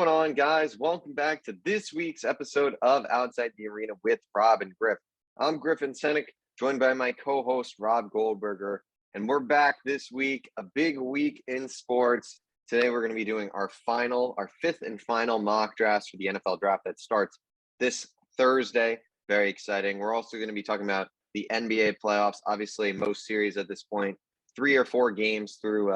going on, guys? Welcome back to this week's episode of Outside the Arena with Rob and Griff. I'm Griffin Senek, joined by my co-host Rob Goldberger, and we're back this week, a big week in sports. Today we're going to be doing our fifth and final mock drafts for the NFL draft that starts this Thursday. Very exciting. We're also going to be talking about the NBA playoffs. Obviously, most series at this point, 3 or 4 games through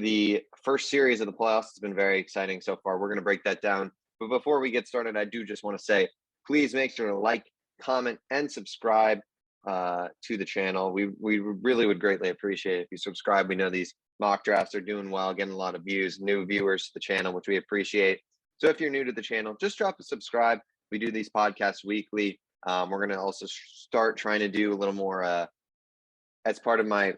the first series of the playoffs. It's been very exciting so far. We're going to break that down. But before we get started, I do just want to say, please make sure to like, comment, and subscribe to the channel. We really would greatly appreciate it if you subscribe. We know these mock drafts are doing well, getting a lot of views, new viewers to the channel, which we appreciate. So if you're new to the channel, just drop a subscribe. We do these podcasts weekly. We're going to also start trying to do a little more as part of my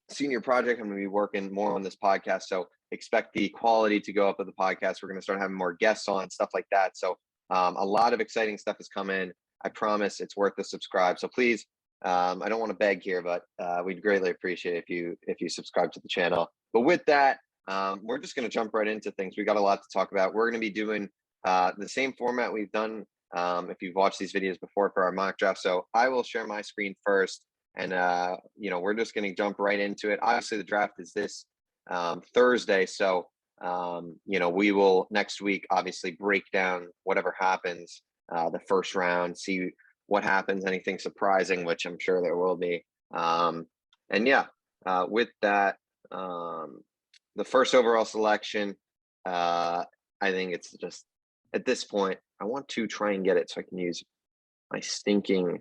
senior project. I'm going to be working more on this podcast, so expect the quality to go up of the podcast. We're going to start having more guests on, stuff like that. So a lot of exciting stuff has come in. I promise it's worth the subscribe. So please, I don't want to beg here, but we'd greatly appreciate it if you subscribe to the channel. But with that, we're just going to jump right into things. We got a lot to talk about. We're going to be doing the same format we've done if you've watched these videos before for our mock draft. So I will share my screen first. And, we're just going to jump right into it. Obviously, the draft is this Thursday. So, we will next week, obviously, break down whatever happens the first round, see what happens, anything surprising, which I'm sure there will be. With that, the first overall selection, I think it's just at this point, I want to try and get it so I can use my stinking.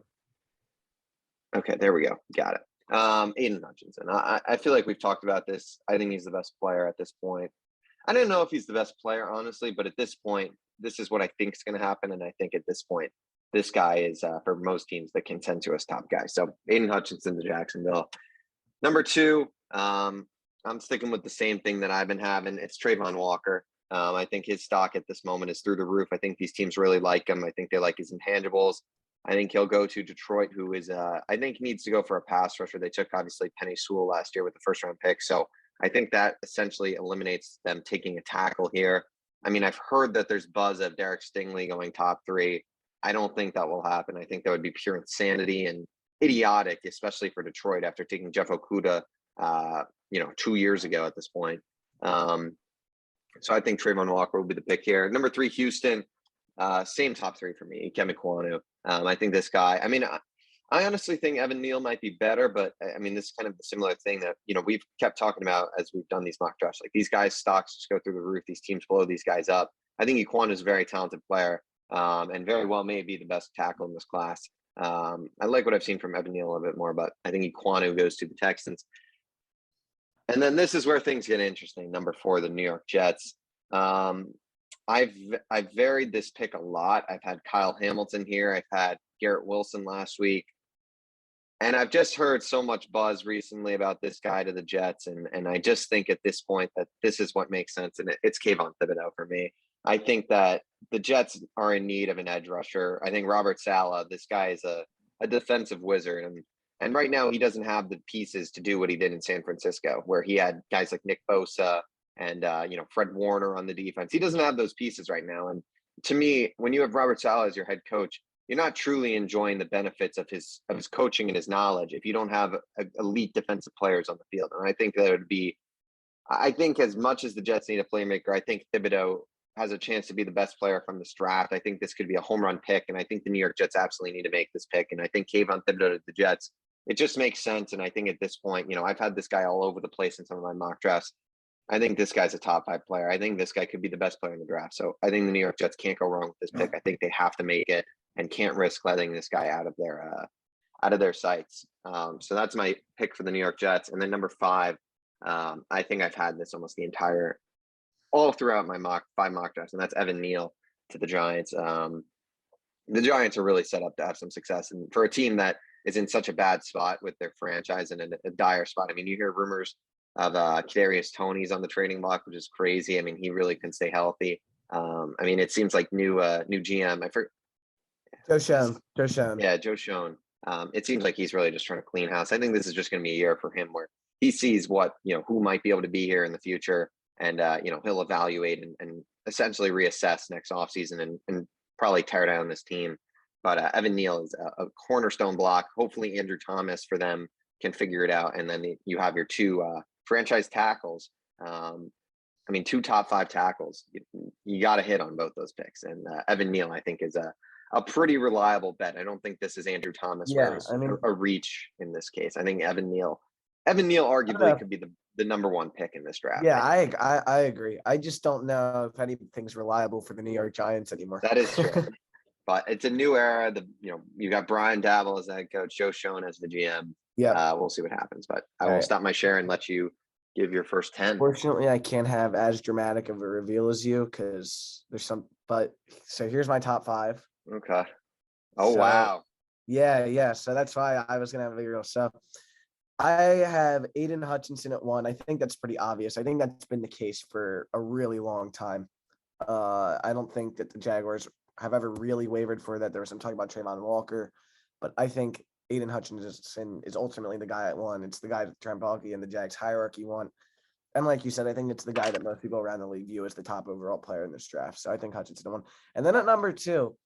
Okay, there we go. Got it. Aiden Hutchinson. I feel like we've talked about this. I think he's the best player at this point. I don't know if he's the best player, honestly, but at this point, this is what I think is going to happen. And I think at this point, this guy is, for most teams, the consensus top guy. So Aiden Hutchinson to Jacksonville. Number 2, I'm sticking with the same thing that I've been having. It's Trayvon Walker. I think his stock at this moment is through the roof. I think these teams really like him. I think they like his intangibles. I think he'll go to Detroit, who is, I think needs to go for a pass rusher. They took, obviously, Penny Sewell last year with the first-round pick. So I think that essentially eliminates them taking a tackle here. I mean, I've heard that there's buzz of Derek Stingley going top 3. I don't think that will happen. I think that would be pure insanity and idiotic, especially for Detroit after taking Jeff Okudah, 2 years ago at this point. So I think Trayvon Walker will be the pick here. Number 3, Houston. Same top 3 for me, Kevin Kwanu. I think this guy, I honestly think Evan Neal might be better, but this is kind of a similar thing that, we've kept talking about as we've done these mock drafts. Like, these guys' stocks just go through the roof. These teams blow these guys up. I think Kwanu is a very talented player and very well may be the best tackle in this class. I like what I've seen from Evan Neal a little bit more, but I think Kwanu goes to the Texans. And then this is where things get interesting. Number 4, the New York Jets. I've varied this pick a lot. I've had Kyle Hamilton here. I've had Garrett Wilson last week. And I've just heard so much buzz recently about this guy to the Jets. And I just think at this point that this is what makes sense. And it's Kayvon Thibodeau for me. I think that the Jets are in need of an edge rusher. I think Robert Saleh, this guy is a defensive wizard. And right now he doesn't have the pieces to do what he did in San Francisco, where he had guys like Nick Bosa and, Fred Warner on the defense. He doesn't have those pieces right now. And to me, when you have Robert Saleh as your head coach, you're not truly enjoying the benefits of his coaching and his knowledge if you don't have elite defensive players on the field. And I think that it would be, I think as much as the Jets need a playmaker, I think Thibodeau has a chance to be the best player from this draft. I think this could be a home run pick. And I think the New York Jets absolutely need to make this pick. And I think Kayvon Thibodeau to the Jets, it just makes sense. And I think at this point, I've had this guy all over the place in some of my mock drafts. I think this guy's a top 5 player. I think this guy could be the best player in the draft. So I think the New York Jets can't go wrong with this pick. I think they have to make it and can't risk letting this guy out of their sights. So that's my pick for the New York Jets. And then number 5, I think I've had this almost all throughout my 5 mock drafts, and that's Evan Neal to the Giants. The Giants are really set up to have some success, and for a team that is in such a bad spot with their franchise and in a dire spot. You hear rumors of Kadarius Toney's on the trading block, which is crazy. He really can stay healthy. It seems like new GM. I forget. Joe Schoen. Yeah, Joe Schoen. It seems like he's really just trying to clean house. I think this is just going to be a year for him where he sees what, who might be able to be here in the future. And, he'll evaluate and essentially reassess next offseason and probably tear down this team. But Evan Neal is a cornerstone block. Hopefully Andrew Thomas for them can figure it out. And then you have your two franchise tackles. I mean, two top 5 tackles. You got to hit on both those picks. And Evan Neal, I think, is a pretty reliable bet. I don't think this is Andrew Thomas where it's a reach in this case. I think Evan Neal arguably could be the number 1 pick in this draft. Yeah, I agree. I just don't know if anything's reliable for the New York Giants anymore. That is true. But it's a new era. You got Brian Daboll as the head coach, Joe Schoen as the GM. Yeah, we'll see what happens. But I will stop my share and let you give your first 10. Fortunately, I can't have as dramatic of a reveal as you because there's some. But so here's my top 5. Okay. Oh, wow. Yeah. So that's why I was gonna have a reveal. So I have Aiden Hutchinson at 1. I think that's pretty obvious. I think that's been the case for a really long time. I don't think that the Jaguars have ever really wavered for that. There was some talk about Trayvon Walker, but I think Aiden Hutchinson is ultimately the guy at 1. It's the guy that Trent Baalke and the Jags hierarchy want. And like you said, I think it's the guy that most people around the league view as the top overall player in this draft. So I think Hutchinson at 1. And then at number 2,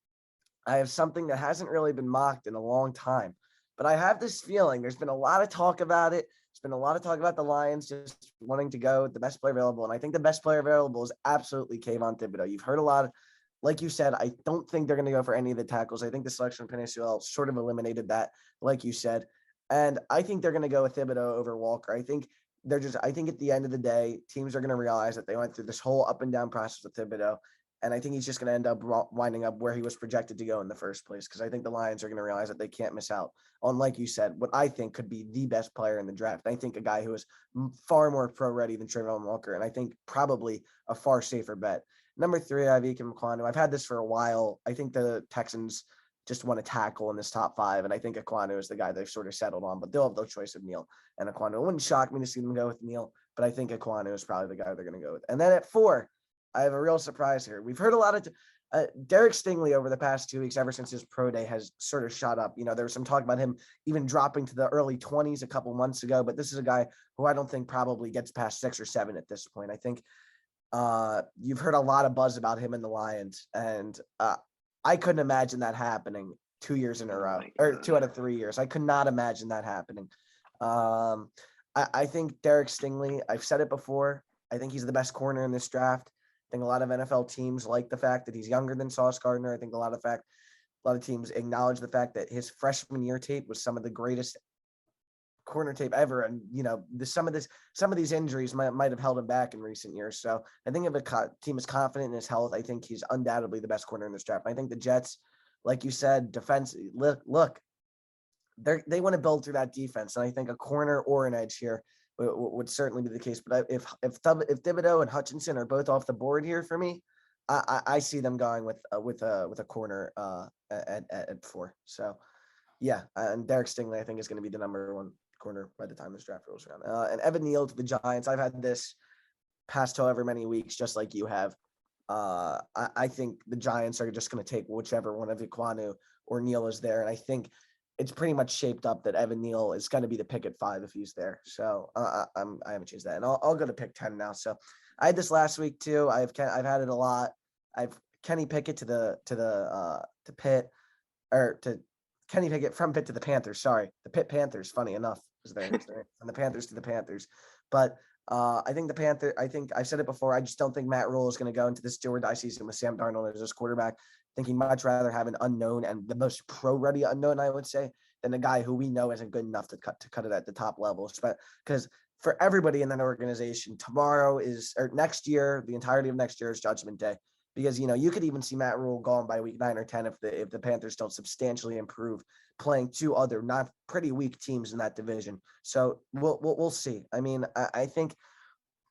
I have something that hasn't really been mocked in a long time. But I have this feeling there's been a lot of talk about it. There's been a lot of talk about the Lions just wanting to go with the best player available. And I think the best player available is absolutely Kayvon Thibodeau. You've heard a lot. Like you said, I don't think they're going to go for any of the tackles. I think the selection of Peninsula sort of eliminated that, like you said. And I think they're going to go with Thibodeau over Walker. I think at the end of the day, teams are going to realize that they went through this whole up and down process with Thibodeau. And I think he's just going to end up winding up where he was projected to go in the first place. Because I think the Lions are going to realize that they can't miss out on, like you said, what I think could be the best player in the draft. I think a guy who is far more pro ready than Trayvon Walker. And I think probably a far safer bet. Number 3, I have Ikem Ekwonu. I've had this for a while. I think the Texans just want to tackle in this top 5. And I think Ekwonu is the guy they've sort of settled on. But they'll have no choice of Neal and Ekwonu. It wouldn't shock me to see them go with Neal. But I think Ekwonu is probably the guy they're going to go with. And then at 4, I have a real surprise here. We've heard a lot of Derek Stingley over the past 2 weeks, ever since his pro day, has sort of shot up. You know, there was some talk about him even dropping to the early 20s a couple months ago, but this is a guy who I don't think probably gets past 6 or 7 at this point. I think you've heard a lot of buzz about him in the Lions, and I couldn't imagine that happening 2 years in a row, or 2 out of 3 years. I could not imagine that happening. I think Derek Stingley, I've said it before, I think he's the best corner in this draft. I think a lot of NFL teams like the fact that he's younger than Sauce Gardner. I think a lot of teams acknowledge the fact that his freshman year tape was some of the greatest corner tape ever. And, you know, some of these injuries might have held him back in recent years. So I think if a team is confident in his health, I think he's undoubtedly the best corner in this draft. I think the Jets, like you said, defense, look, they want to build through that defense. And I think a corner or an edge here would certainly be the case. But if Thibodeau and Hutchinson are both off the board here for me, I see them going with a corner at 4. So yeah, and Derek Stingley I think is going to be the number 1 corner by the time this draft rolls around. And Evan Neal to the Giants. I've had this past however many weeks, just like you have. I think the Giants are just going to take whichever one of Ekwonu or Neal is there, and I think it's pretty much shaped up that Evan Neal is going to be the pick at 5 if he's there. So I haven't changed that, and I'll go to pick 10 now. So I had this last week too. I've had it a lot. I've Kenny Pickett to Pitt, or to Kenny Pickett from Pitt to the Panthers. Sorry, the Pitt Panthers. Funny enough, is there from the Panthers to the Panthers. But I think I've said it before. I just don't think Matt Rule is going to go into this do or die season with Sam Darnold as his quarterback. I think he'd much rather have an unknown, and the most pro-ready unknown, I would say, than a guy who we know isn't good enough to cut it at the top level. Because for everybody in that organization, next year, the entirety of next year is Judgment Day. Because, you know, you could even see Matt Rule gone by week 9 or 10 if the Panthers don't substantially improve playing 2 other not pretty weak teams in that division. So we'll see. I mean, I think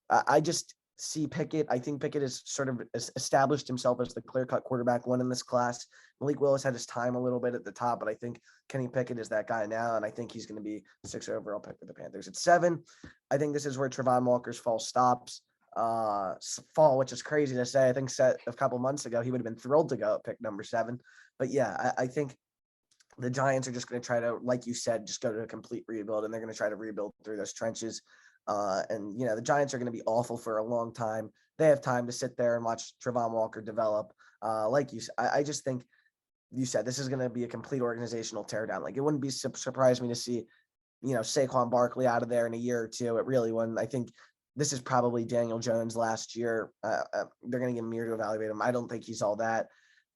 I just see Pickett. I think Pickett has sort of established himself as the clear-cut quarterback 1 in this class. Malik Willis had his time a little bit at the top, but I think Kenny Pickett is that guy now, and I think he's going to be the 6th overall pick for the Panthers. At 7, I think this is where Trayvon Walker's fall stops. Which is crazy to say. I think a couple months ago he would have been thrilled to go at pick number 7. But yeah, I think the Giants are just going to try to, like you said, just go to a complete rebuild, and they're going to try to rebuild through those trenches. And the Giants are going to be awful for a long time. They have time to sit there and watch Trayvon Walker develop. Like you said, I just think you said this is going to be a complete organizational teardown. Like, it wouldn't be surprise me to see, Saquon Barkley out of there in a year or two. It really wouldn't. I think this is probably Daniel Jones last year. They're going to give him a year to evaluate him. I don't think he's all that.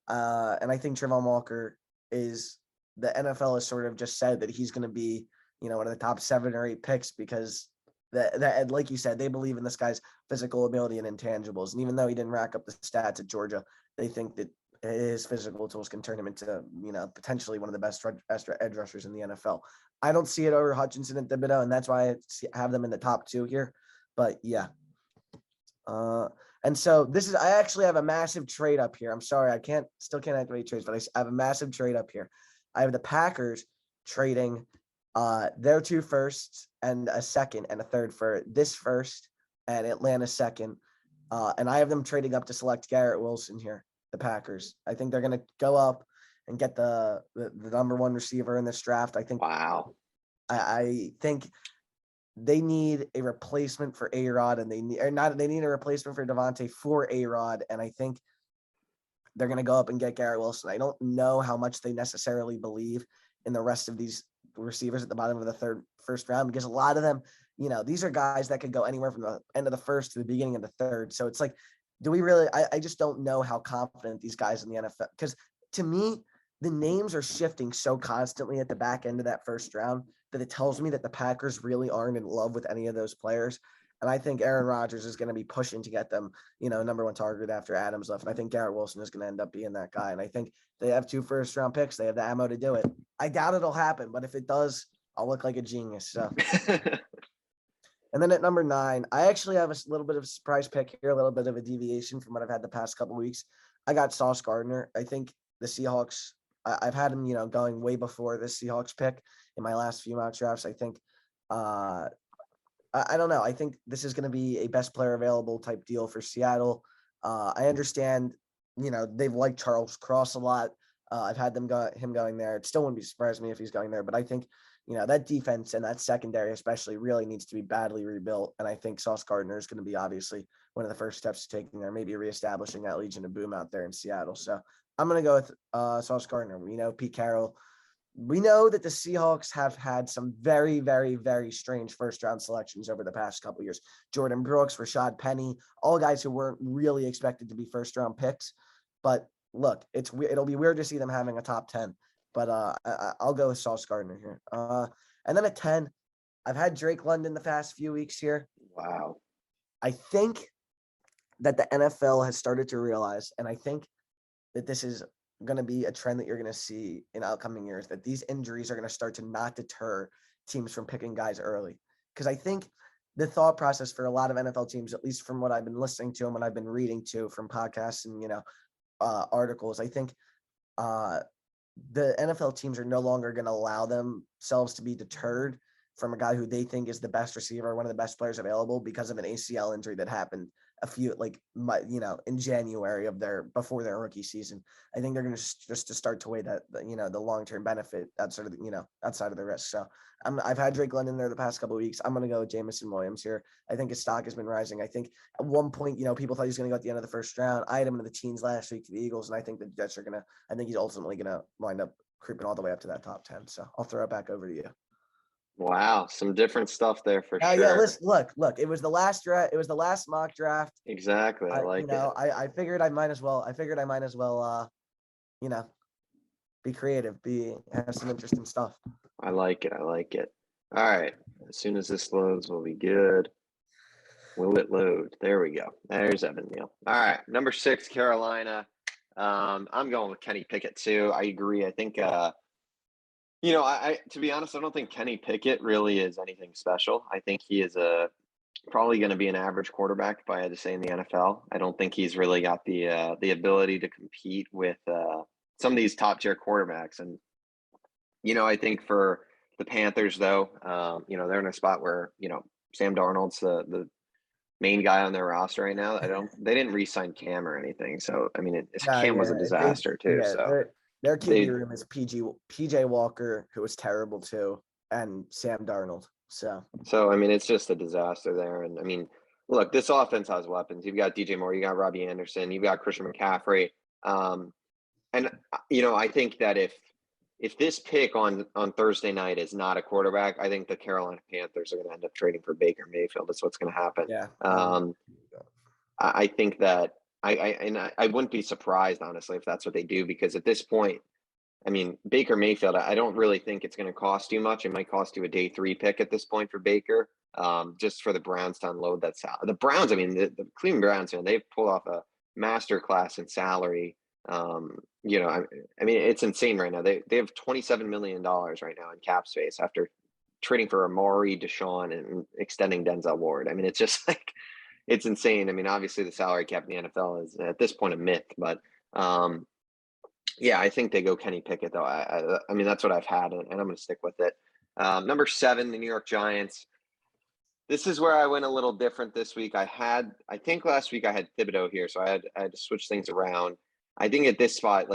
And I think Trayvon Walker is, the NFL has sort of just said that he's going to be, one of the top 7 or 8 picks because that, like you said, they believe in this guy's physical ability and intangibles. And even though he didn't rack up the stats at Georgia, they think that his physical tools can turn him into, potentially one of the best edge rushers in the NFL. I don't see it over Hutchinson and Thibodeau, and that's why I have them in the top 2 here. But yeah. And so I actually have a massive trade up here. I'm sorry, I still can't activate trades, but I have a massive trade up here. I have the Packers trading their 2 firsts and a second and a third for this first and Atlanta second. And I have them trading up to select Garrett Wilson here, the Packers. I think they're going to go up and get the number 1 receiver in this draft. I think. Wow. I think they need a replacement for A-Rod, and they need a replacement for Devontae for A-Rod. And I think they're going to go up and get Garrett Wilson. I don't know how much they necessarily believe in the rest of these receivers at the bottom of the first round, because a lot of them, these are guys that could go anywhere from the end of the first to the beginning of the third. So it's like, do we really, I just don't know how confident these guys in the NFL, because to me, the names are shifting so constantly at the back end of that first round that it tells me that the Packers really aren't in love with any of those players. And I think Aaron Rodgers is going to be pushing to get them, number 1 target after Adams left. And I think Garrett Wilson is going to end up being that guy. And I think they have 2 first-round picks. They have the ammo to do it. I doubt it'll happen, but if it does, I'll look like a genius. So. And then at number 9, I actually have a little bit of a surprise pick here, a little bit of a deviation from what I've had the past couple of weeks. I got Sauce Gardner. I think the Seahawks, I've had him, going way before this Seahawks pick in my last few mock drafts. I think, I don't know. I think this is going to be a best player available type deal for Seattle. I understand, they've liked Charles Cross a lot. I've had him going there. It still wouldn't be surprised me if he's going there, but I think, that defense and that secondary especially really needs to be badly rebuilt. And I think Sauce Gardner is going to be obviously one of the first steps to taking there, maybe reestablishing that Legion of Boom out there in Seattle. So I'm going to go with Sauce Gardner. Pete Carroll. We know that the Seahawks have had some very, very, very strange first-round selections over the past couple of years. Jordan Brooks, Rashad Penny, all guys who weren't really expected to be first-round picks. But look, it'll be weird to see them having a top 10. But I'll go with Sauce Gardner here. And then at 10, I've had Drake London the past few weeks here. Wow. I think that the NFL has started to realize, and I think that this is going to be a trend that you're going to see in upcoming years, that these injuries are going to start to not deter teams from picking guys early. Because I think the thought process for a lot of NFL teams, at least from what I've been listening to and what I've been reading to from podcasts and, articles, I think the NFL teams are no longer going to allow themselves to be deterred from a guy who they think is the best receiver, one of the best players available, because of an ACL injury that happened in January before their rookie season. I think they're going to just to start to weigh that, the long-term benefit outside of the risk. So I've had Drake London there the past couple of weeks. I'm going to go with Jamison Williams here. I think his stock has been rising. I think at one point, people thought he was going to go at the end of the first round. I had him in the teens last week to the Eagles, and I think the Jets I think he's ultimately going to wind up creeping all the way up to that top 10. So I'll throw it back over to you. Wow, some different stuff there for sure. Yeah, listen, look. It was the last draft. It was the last mock draft. Exactly. I like it. I figured I might as well. Be creative. Have some interesting stuff. I like it. All right. As soon as this loads, we'll be good. Will it load? There we go. There's Evan Neal. All right. Number 6, Carolina. I'm going with Kenny Pickett too. I agree. I think. I to be honest, I don't think Kenny Pickett really is anything special. I think he is probably going to be an average quarterback, if I had to say, in the NFL. I don't think he's really got the ability to compete with some of these top tier quarterbacks. And I think for the Panthers, though, they're in a spot where Sam Darnold's the main guy on their roster right now. They didn't re-sign Cam or anything, so I mean, Cam was a disaster too. So. Their QB room is PJ Walker, who was terrible too, and Sam Darnold. So I mean, it's just a disaster there. And I mean, look, this offense has weapons. You've got DJ Moore, you got Robbie Anderson, you've got Christian McCaffrey. And I think that if this pick on Thursday night is not a quarterback, I think the Carolina Panthers are going to end up trading for Baker Mayfield. That's what's going to happen. yeah, I think that I wouldn't be surprised, honestly, if that's what they do, because at this point, I mean, Baker Mayfield, I don't really think it's going to cost you much. It might cost you a day 3 pick at this point for Baker, just for the Browns to unload that salary. The Browns, I mean, the Cleveland Browns, they've pulled off a master class in salary. I mean, it's insane right now. They have $27 million right now in cap space after trading for Amari, Deshaun, and extending Denzel Ward. I mean, it's just like, it's insane. I mean, obviously the salary cap in the NFL is at this point a myth, but yeah, I think they go Kenny Pickett though. I mean, that's what I've had, and I'm going to stick with it. Number 7, the New York Giants. This is where I went a little different this week. I think last week I had Thibodeau here, so I had to switch things around. I think at this spot,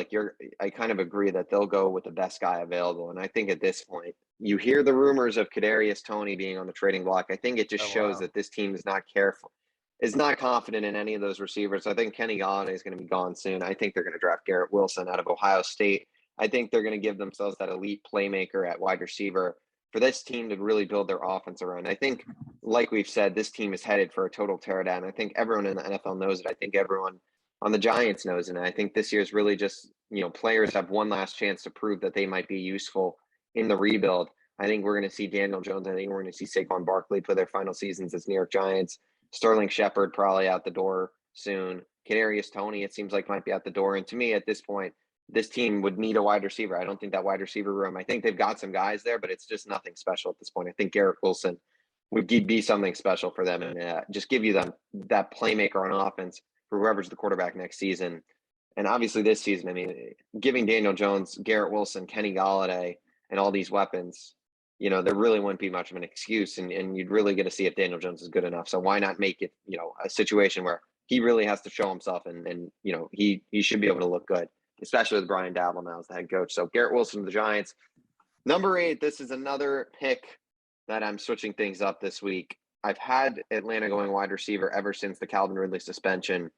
I kind of agree that they'll go with the best guy available. And I think at this point, you hear the rumors of Kadarius Toney being on the trading block. I think it just shows that this team is not confident in any of those receivers. I think Kenny Golladay is going to be gone soon. I think they're going to draft Garrett Wilson out of Ohio State. I think they're going to give themselves that elite playmaker at wide receiver for this team to really build their offense around. I think, like we've said, this team is headed for a total teardown. I think everyone in the NFL knows it. I think everyone on the Giants knows it. And I think this year is really just, players have one last chance to prove that they might be useful in the rebuild. I think we're going to see Daniel Jones. I think we're going to see Saquon Barkley play their final seasons as New York Giants. Sterling Shepard probably out the door soon. Kadarius Toney, it seems like, might be out the door. And to me, at this point, this team would need a wide receiver. I don't think that wide receiver room, I think they've got some guys there, but it's just nothing special at this point. I think Garrett Wilson would be something special for them and just give you that playmaker on offense for whoever's the quarterback next season. And obviously this season, I mean, giving Daniel Jones, Garrett Wilson, Kenny Golladay, and all these weapons, there really wouldn't be much of an excuse, and you'd really get to see if Daniel Jones is good enough. So why not make it, a situation where he really has to show himself and he should be able to look good, especially with Brian Daboll now as the head coach. So Garrett Wilson to the Giants. Number 8, this is another pick that I'm switching things up this week. I've had Atlanta going wide receiver ever since the Calvin Ridley suspension,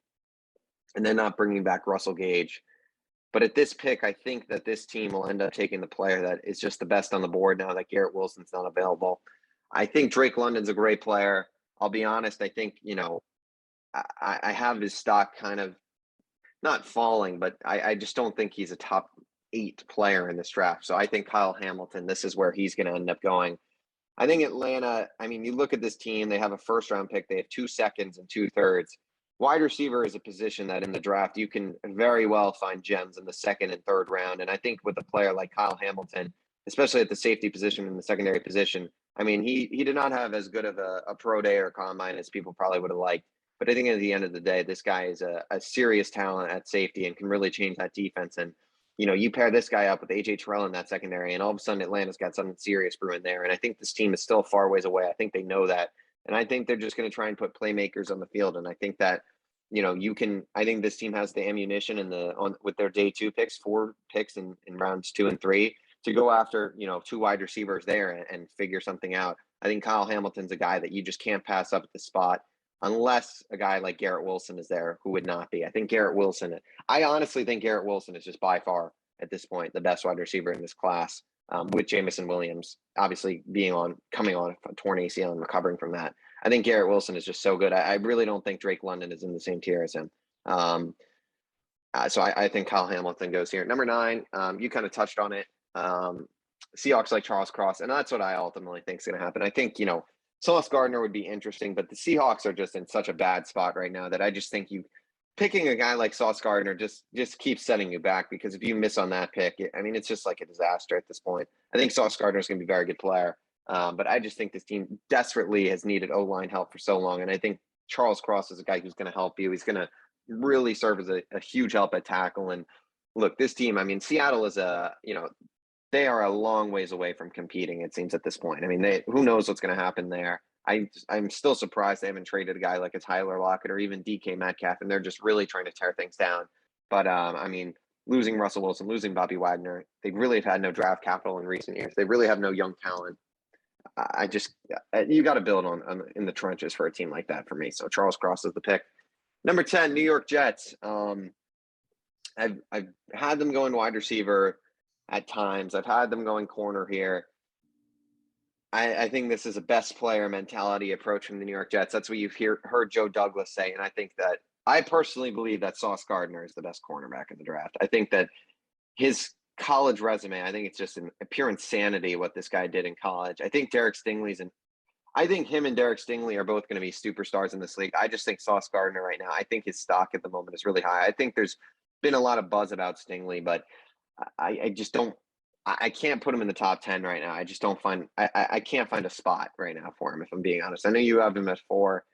and then not bringing back Russell Gage. But at this pick, I think that this team will end up taking the player that is just the best on the board now that Garrett Wilson's not available. I think Drake London's a great player. I'll be honest. I think, I have his stock kind of not falling, but I just don't think he's a top 8 player in this draft. So I think Kyle Hamilton, this is where he's going to end up going. I think Atlanta, I mean, you look at this team, they have a first-round pick. They have 2 seconds and 2 thirds. Wide receiver is a position that in the draft you can very well find gems in the 2nd and 3rd round. And I think with a player like Kyle Hamilton, especially at the safety position in the secondary position, I mean, he did not have as good of a pro day or combine as people probably would have liked. But I think at the end of the day, this guy is a serious talent at safety and can really change that defense. And, you pair this guy up with A.J. Terrell in that secondary, and all of a sudden Atlanta's got something serious brewing there. And I think this team is still far ways away. I think they know that. And I think they're just going to try and put playmakers on the field. And I think that, I think this team has the ammunition with their day 2 picks, 4 picks in rounds 2 and 3 to go after, 2 wide receivers there and figure something out. I think Kyle Hamilton's a guy that you just can't pass up at the spot unless a guy like Garrett Wilson is there, who would not be. I honestly think Garrett Wilson is just by far at this point the best wide receiver in this class, with Jameson Williams obviously coming on a torn ACL and recovering from that. I think Garrett Wilson is just so good. I really don't think Drake London is in the same tier as him. So I think Kyle Hamilton goes here. Number 9, you kind of touched on it. Seahawks like Charles Cross, and that's what I ultimately think is going to happen. I think, Sauce Gardner would be interesting, but the Seahawks are just in such a bad spot right now that I just think picking a guy like Sauce Gardner just keeps setting you back, because if you miss on that pick, it's just like a disaster at this point. I think Sauce Gardner is going to be a very good player, but I just think this team desperately has needed O-line help for so long, and I think Charles Cross is a guy who's going to help you. He's going to really serve as a huge help at tackle. And look, this team, Seattle is they are a long ways away from competing, it seems, at this point. Who knows what's going to happen there. I'm still surprised they haven't traded a guy like a Tyler Lockett or even DK Metcalf, and they're just really trying to tear things down. But, losing Russell Wilson, losing Bobby Wagner, they really have had no draft capital in recent years. They really have no young talent. I just you got to build on in the trenches for a team like that for me. So Charles Cross is the pick. Number 10, New York Jets. I've had them going wide receiver at times. I've had them going corner here. I think this is a best player mentality approach from the New York Jets. That's what you've heard Joe Douglas say, and I think that I personally believe that Sauce Gardner is the best cornerback in the draft. I think that his college resume, I think it's just a pure insanity what this guy did in college. I think I think him and Derek Stingley are both going to be superstars in this league. I just think Sauce Gardner right now, I think his stock at the moment is really high. I think there's been a lot of buzz about Stingley, but I just don't. I can't put him in the top 10 right now. I just don't find. I can't find a spot right now for him. If I'm being honest, I know you have him at 4.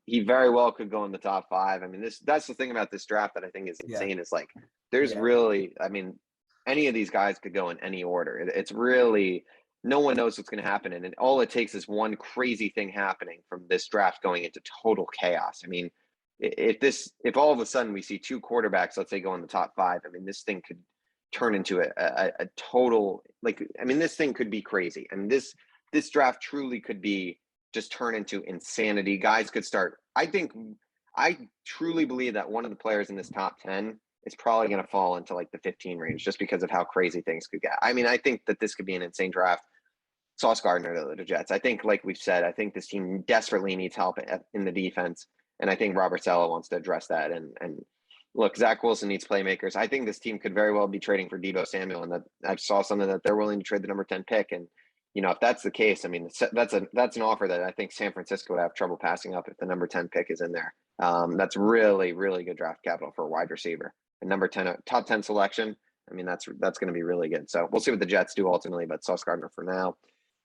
He very well could go in the top 5. I mean, that's the thing about this draft that I think is insane. Is like there's really. I mean, any of these guys could go in any order. It's really no one knows what's going to happen, and all it takes is one crazy thing happening from this draft going into total chaos. I mean, if all of a sudden we see 2 quarterbacks, let's say, go in the top 5, I mean, this thing could turn into a total, like, I mean, this thing could be crazy. And this draft truly could be just turn into insanity. Guys could start. I truly believe that one of the players in this top 10 is probably going to fall into like the 15 range just because of how crazy things could get. I mean, I think that this could be an insane draft. Sauce Gardner to the Jets. I think, like we've said, I think this team desperately needs help in the defense. And I think Robert Saleh wants to address that. And look, Zach Wilson needs playmakers. I think this team could very well be trading for Devo Samuel. And that I saw something that they're willing to trade the number 10 pick. And, you know, if that's the case, I mean, that's an offer that I think San Francisco would have trouble passing up if the number 10 pick is in there. That's really, really good draft capital for a wide receiver. And number 10, top 10 selection. I mean, that's going to be really good. So we'll see what the Jets do ultimately, but Sauce Gardner for now.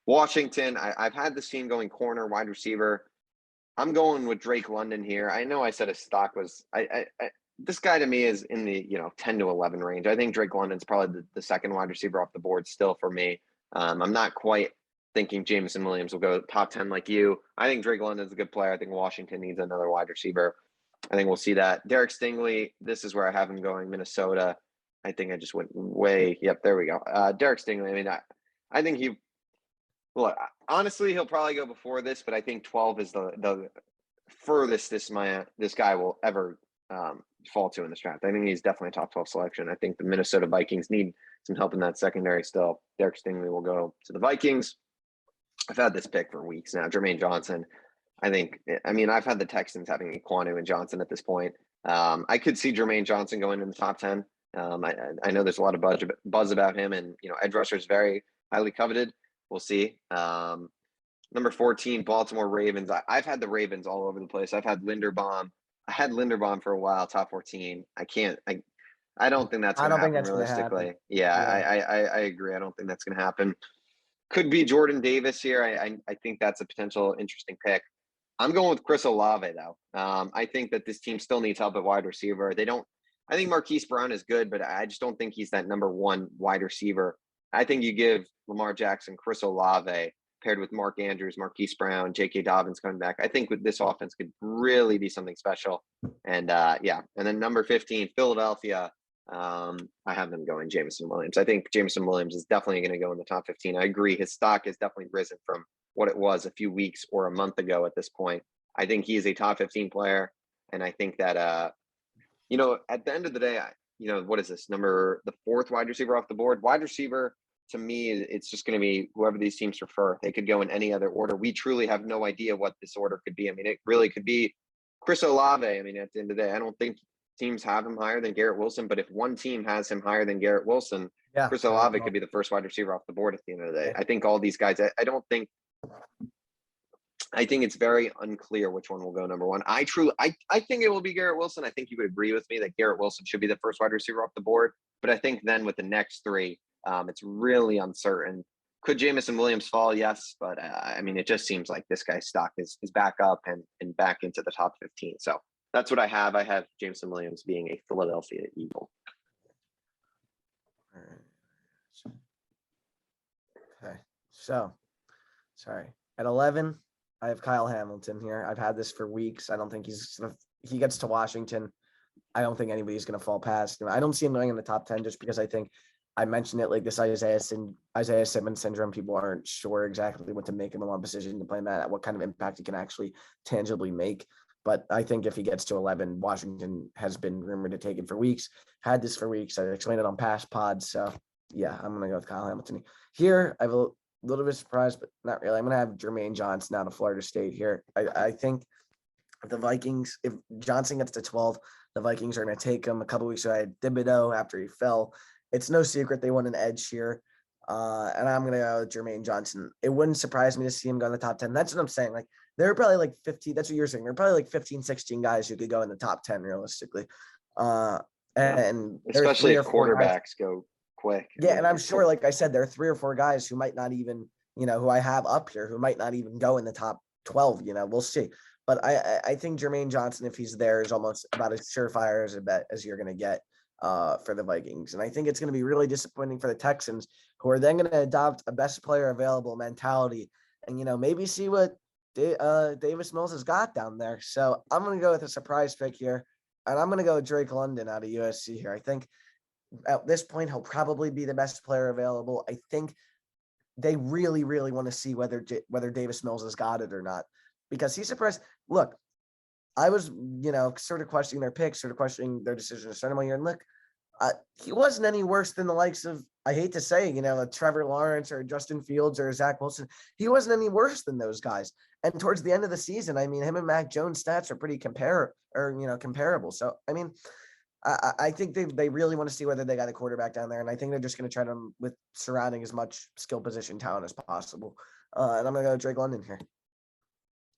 Washington, I've had this team going corner, wide receiver. I'm going with Drake London here. I know I said his stock was this guy to me is in the 10 to 11 range. I think Drake London's probably the second wide receiver off the board still for me. I'm not quite thinking Jameson Williams will go top 10 like you. I think Drake London's a good player. I think Washington needs another wide receiver. I think we'll see that. Derek Stingley, this is where I have him going, Minnesota. I think I just went way. Yep, there we go. Derek Stingley. I mean, I think look, honestly, he'll probably go before this, but I think 12 is the furthest this guy will ever fall to in this draft. I think he's definitely a top 12 selection. I think the Minnesota Vikings need some help in that secondary still. Derek Stingley will go to the Vikings. I've had this pick for weeks now. Jermaine Johnson. I've had the Texans having Ekwonu and Johnson at this point. I could see Jermaine Johnson going in the top 10. I know there's a lot of buzz about him, and edge rusher is very highly coveted. We'll see. Number 14, Baltimore Ravens. I've had the Ravens all over the place. I've had Linderbaum. I had Linderbaum for a while, top 14. I don't think that's going to happen realistically. Yeah, I agree. I don't think that's going to happen. Could be Jordan Davis here. I think that's a potential interesting pick. I'm going with Chris Olave, though. I think that this team still needs help at wide receiver. I think Marquise Brown is good, but I just don't think he's that number 1 wide receiver. I think you give Lamar Jackson, Chris Olave, paired with Mark Andrews, Marquise Brown, J.K. Dobbins coming back. I think with this offense could really be something special. And And then number 15, Philadelphia. I have them going Jameson Williams. I think Jameson Williams is definitely going to go in the top 15. I agree. His stock has definitely risen from what it was a few weeks or a month ago at this point. I think he is a top 15 player. And I think that, at the end of the day, what is this the 4th wide receiver off the board? Wide receiver, to me, it's just going to be whoever these teams prefer. They could go in any other order. We truly have no idea what this order could be. I mean, it really could be Chris Olave. I mean, at the end of the day, I don't think teams have him higher than Garrett Wilson, but if one team has him higher than Garrett Wilson, Chris Olave could be the first wide receiver off the board at the end of the day. I think all these guys, I think it's very unclear which one will go number 1. I think it will be Garrett Wilson. I think you would agree with me that Garrett Wilson should be the first wide receiver off the board. But I think then with the next 3, it's really uncertain. Could Jameson Williams fall? Yes. But it just seems like this guy's stock is back up and back into the top 15. So that's what I have. I have Jameson Williams being a Philadelphia Eagle. Okay. So, sorry. At 11, I have Kyle Hamilton here. I've had this for weeks. I don't think he gets to Washington. I don't think anybody's going to fall past him. I don't see him going in the top 10 just because I think I mentioned it, like this Isaiah Simmons syndrome. People aren't sure exactly what to make in the one position to play that, what kind of impact he can actually tangibly make. But I think if he gets to 11, Washington has been rumored to take it for weeks, had this for weeks. I explained it on past pods. So yeah, I'm going to go with Kyle Hamilton. Here, I have a little bit surprised, but not really. I'm going to have Jermaine Johnson out of Florida State here. I think the Vikings, if Johnson gets to 12, the Vikings are going to take him. A couple weeks ago, I had Thibodeau after he fell. It's no secret they want an edge here. And I'm going to go with Jermaine Johnson. It wouldn't surprise me to see him go in the top 10. That's what I'm saying. Like, there are probably like 15. That's what you're saying. There are probably like 15, 16 guys who could go in the top 10 realistically. And especially if quarterbacks guys. go quick. Yeah. And I'm sure, like I said, there are 3 or 4 guys who might not even, who I have up here who might not even go in the top 12. We'll see. But I think Jermaine Johnson, if he's there, is almost about as surefire as a bet as you're going to get for the Vikings. And I think it's going to be really disappointing for the Texans, who are then going to adopt a best player available mentality and, maybe see what Davis Mills has got down there. So I'm going to go with a surprise pick here. And I'm going to go with Drake London out of USC here. I think at this point, he'll probably be the best player available. I think they really, really want to see whether Davis Mills has got it or not, because he's surprised. Look, I was, sort of questioning their picks, sort of questioning their decision to start him all year. And look, he wasn't any worse than the likes of, I hate to say, Trevor Lawrence or Justin Fields or Zach Wilson. He wasn't any worse than those guys. And towards the end of the season, I mean, him and Mac Jones' stats are pretty comparable. So, I mean, I think they really want to see whether they got a quarterback down there. And I think they're just going to try to with surrounding as much skill position talent as possible. And I'm going to go Drake London here.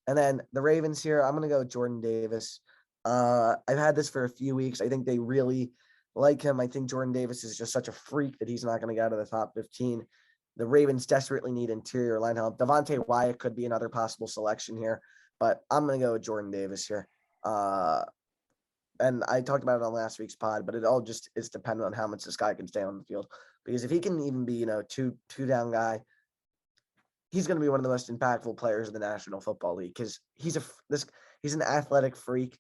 And then the Ravens here, I'm going to go with Jordan Davis. I've had this for a few weeks. I think they really like him. I think Jordan Davis is just such a freak that he's not going to get out of the top 15. The Ravens desperately need interior line help. Devontae Wyatt could be another possible selection here, but I'm going to go with Jordan Davis here. And I talked about it on last week's pod, but it all just is dependent on how much this guy can stay on the field. Because if he can even be, two down guy, he's going to be one of the most impactful players in the National Football League, because he's an athletic freak.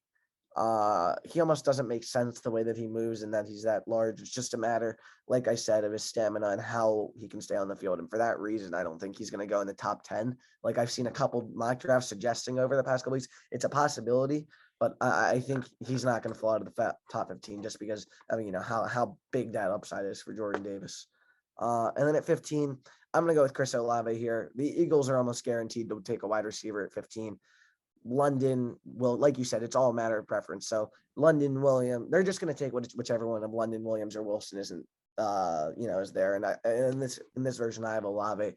He almost doesn't make sense the way that he moves and that he's that large. It's just a matter, like I said, of his stamina and how he can stay on the field. And for that reason, I don't think he's going to go in the top 10. Like I've seen a couple mock drafts suggesting over the past couple weeks, it's a possibility, but I think he's not going to fall out of the top 15 just because how big that upside is for Jordan Davis. And then at 15, I'm going to go with Chris Olave here. The Eagles are almost guaranteed to take a wide receiver at 15. London will, like you said, it's all a matter of preference. So London, Williams, they're just going to take whichever one of London, Williams, or Wilson isn't, is there. And in this version, I have Olave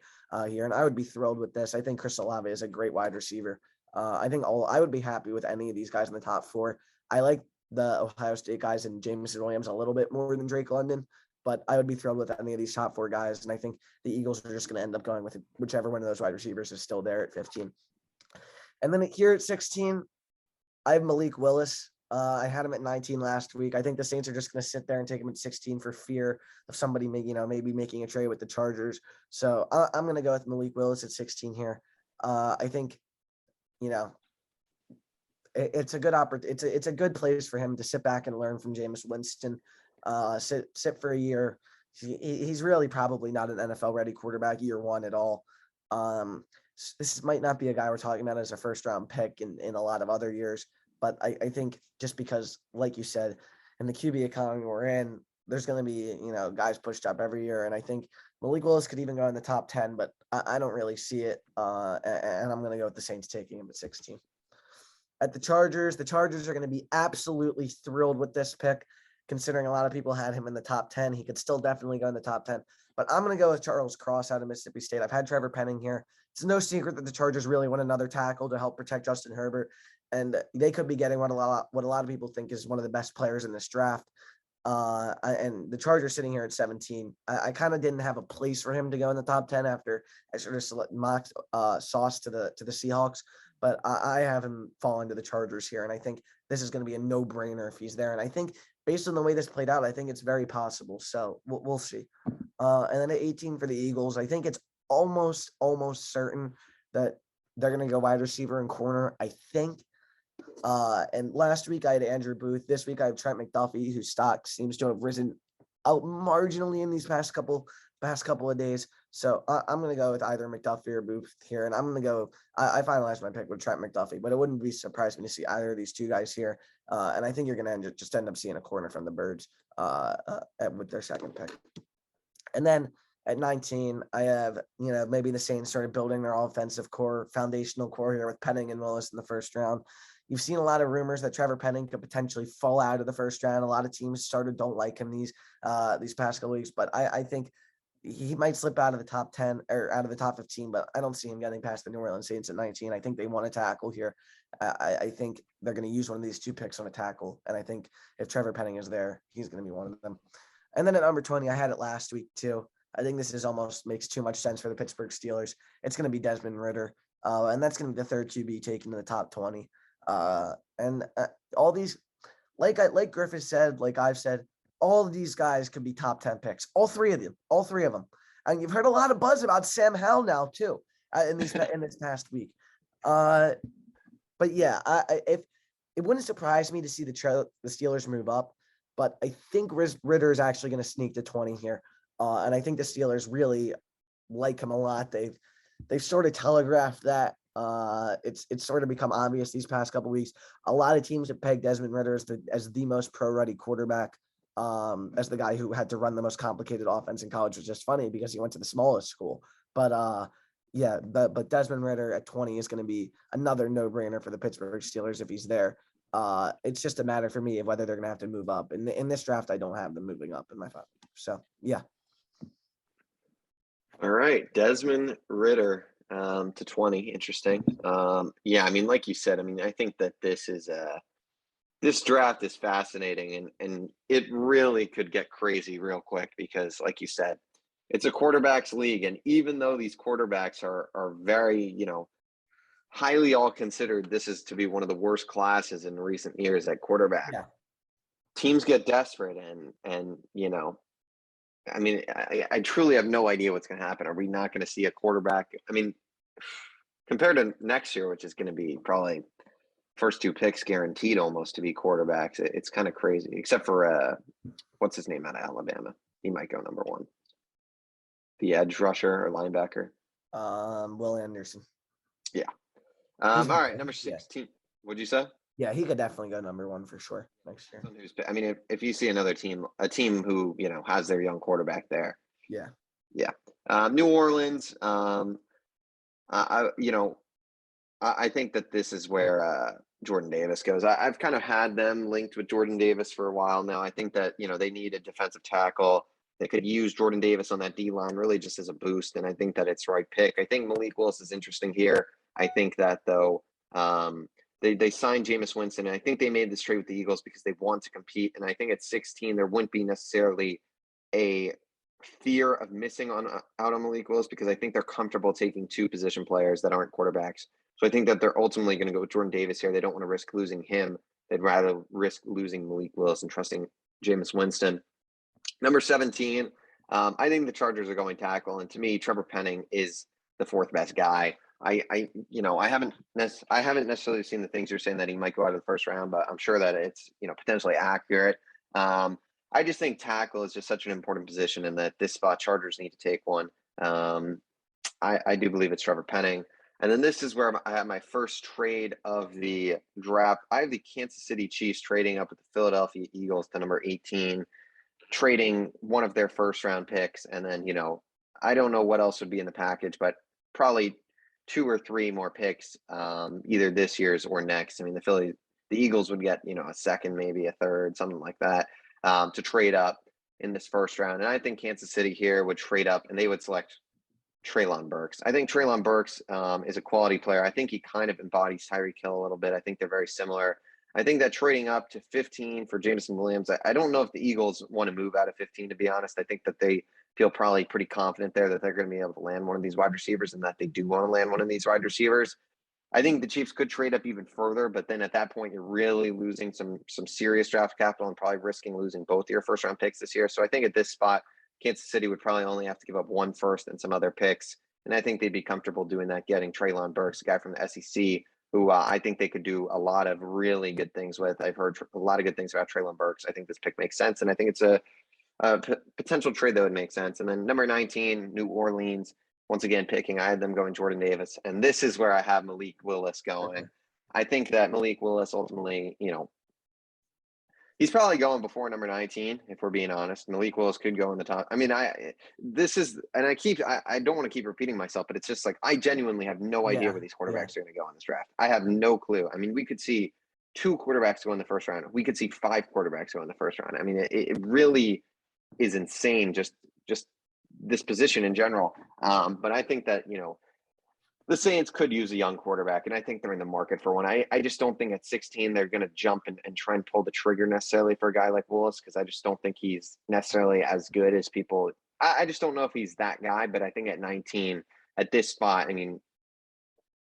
here, and I would be thrilled with this. I think Chris Olave is a great wide receiver. I would be happy with any of these guys in the top 4. I like the Ohio State guys and Jameson Williams a little bit more than Drake London, but I would be thrilled with any of these top 4 guys. And I think the Eagles are just going to end up going with whichever one of those wide receivers is still there at 15. And then here at 16, I have Malik Willis. I had him at 19 last week. I think the Saints are just going to sit there and take him at 16 for fear of somebody, maybe making a trade with the Chargers. So I'm going to go with Malik Willis at 16 here. I think, it's a good opportunity. It's a good place for him to sit back and learn from Jameis Winston. Sit for a year. He's really probably not an NFL ready quarterback year one at all. This might not be a guy we're talking about as a first round pick in a lot of other years, but I think just because, like you said, in the QB economy we're in, there's going to be, guys pushed up every year. And I think Malik Willis could even go in the top 10, but I don't really see it. And I'm going to go with the Saints taking him at 16. At the Chargers are going to be absolutely thrilled with this pick, considering a lot of people had him in the top 10. He could still definitely go in the top 10, but I'm going to go with Charles Cross out of Mississippi State. I've had Trevor Penning here. It's no secret that the Chargers really want another tackle to help protect Justin Herbert, and they could be getting what a lot of people think is one of the best players in this draft. And the Chargers sitting here at 17, I kind of didn't have a place for him to go in the top 10 after I sort of mocked Sauce to the Seahawks, but I have him falling to the Chargers here, and I think this is going to be a no-brainer if he's there. And I think based on the way this played out, I think it's very possible. So we'll see. And then at 18 for the Eagles, I think it's almost certain that they're going to go wide receiver and corner, I think. And last week I had Andrew Booth. This week I have Trent McDuffie, whose stock seems to have risen out marginally in these past couple of days. So I'm going to go with either McDuffie or Booth here. And I'm going to go, I finalized my pick with Trent McDuffie, but it wouldn't be surprising to see either of these two guys here. And I think you're going to just end up seeing a corner from the Birds with their second pick. And then at 19, I have, maybe the Saints started building their offensive core, foundational core here with Penning and Willis in the first round. You've seen a lot of rumors that Trevor Penning could potentially fall out of the first round. A lot of teams don't like him these past couple weeks, but I think he might slip out of the top 10 or out of the top 15, but I don't see him getting past the New Orleans Saints at 19. I think they want a tackle here. I think they're going to use one of these two picks on a tackle. And I think if Trevor Penning is there, he's going to be one of them. And then at number 20, I had it last week too. I think this is almost makes too much sense for the Pittsburgh Steelers. It's going to be Desmond Ridder. And that's going to be the third QB taken in the top 20. All these, like Griff has said, like I've said, all of these guys could be top 10 picks. All three of them. And you've heard a lot of buzz about Sam Howell now too in this past week. But yeah, if it wouldn't surprise me to see the Steelers move up, but I think Ridder is actually going to sneak to 20 here. And I think the Steelers really like him a lot. They've sort of telegraphed that. It's sort of become obvious these past couple of weeks. A lot of teams have pegged Desmond Ridder as the most pro-ready quarterback, as the guy who had to run the most complicated offense in college, which is just funny because he went to the smallest school. But but Desmond Ridder at 20 is going to be another no-brainer for the Pittsburgh Steelers if he's there. It's just a matter for me of whether they're going to have to move up. In this draft, I don't have them moving up in my five. So yeah. All right, Desmond Ridder to 20. Interesting. Yeah, I mean, like you said, I mean, I think that this draft is fascinating, and it really could get crazy real quick because, like you said, it's a quarterbacks league, and even though these quarterbacks are very, highly all considered, this is to be one of the worst classes in recent years at quarterback. Yeah. Teams get desperate, and I mean, I truly have no idea what's going to happen. Are we not going to see a quarterback? I mean, compared to next year, which is going to be probably first two picks guaranteed almost to be quarterbacks, it's kind of crazy, except for what's his name out of Alabama? He might go number one. The edge rusher or linebacker? Will Anderson. Yeah. All right, number 16. Yeah. What'd you say? Yeah, he could definitely go number one for sure next year. I mean, if you see another team, a team who, has their young quarterback there. Yeah. Yeah. New Orleans, I think that this is where Jordan Davis goes. I've kind of had them linked with Jordan Davis for a while now. I think that, they need a defensive tackle. They could use Jordan Davis on that D-line really just as a boost, and I think that it's the right pick. I think Malik Willis is interesting here. I think that, though, they signed Jameis Winston, and I think they made this trade with the Eagles because they want to compete. And I think at 16, there wouldn't be necessarily a fear of missing out on Malik Willis because I think they're comfortable taking two position players that aren't quarterbacks. So I think that they're ultimately going to go with Jordan Davis here. They don't want to risk losing him. They'd rather risk losing Malik Willis and trusting Jameis Winston. Number 17, I think the Chargers are going tackle, and to me, Trevor Penning is the fourth best guy. I haven't necessarily seen the things you're saying that he might go out of the first round, but I'm sure that it's potentially accurate. I just think tackle is just such an important position, and that this spot Chargers need to take one. I do believe it's Trevor Penning. And then this is where I have my first trade of the draft. I have the Kansas City Chiefs trading up with the Philadelphia Eagles to number 18, trading one of their first round picks. And then, I don't know what else would be in the package, but probably 2 or 3 more picks, either this year's or next. I mean, the Eagles would get, a second, maybe a third, something like that, to trade up in this first round. And I think Kansas City here would trade up and they would select Treylon Burks. I think Treylon Burks is a quality player. I think he kind of embodies Tyreek Hill a little bit. I think they're very similar. I think that trading up to 15 for Jameson Williams, I don't know if the Eagles want to move out of 15, to be honest. I think that they feel probably pretty confident there that they're going to be able to land one of these wide receivers and that they do want to land one of these wide receivers. I think the Chiefs could trade up even further, but then at that point, you're really losing some serious draft capital and probably risking losing both of your first-round picks this year. So I think at this spot, Kansas City would probably only have to give up one first and some other picks. And I think they'd be comfortable doing that, getting Treylon Burks, a guy from the SEC, who I think they could do a lot of really good things with. I've heard a lot of good things about Treylon Burks. I think this pick makes sense. And I think it's a potential trade that would make sense. And then number 19, New Orleans. Once again, picking. I had them going Jordan Davis, and this is where I have Malik Willis going. I think that Malik Willis ultimately, he's probably going before number 19, if we're being honest. Malik Willis could go in the top. I mean, I don't want to keep repeating myself, but it's just like I genuinely have no idea where these quarterbacks are going to go in this draft. I have no clue. I mean, we could see 2 quarterbacks go in the first round. We could see 5 quarterbacks go in the first round. I mean, it really is insane, just this position in general. But I think that, the Saints could use a young quarterback, and I think they're in the market for one. I just don't think at 16 they're going to jump and try and pull the trigger necessarily for a guy like Willis, because I just don't think he's necessarily as good as people. I just don't know if he's that guy, but I think at 19, at this spot, I mean,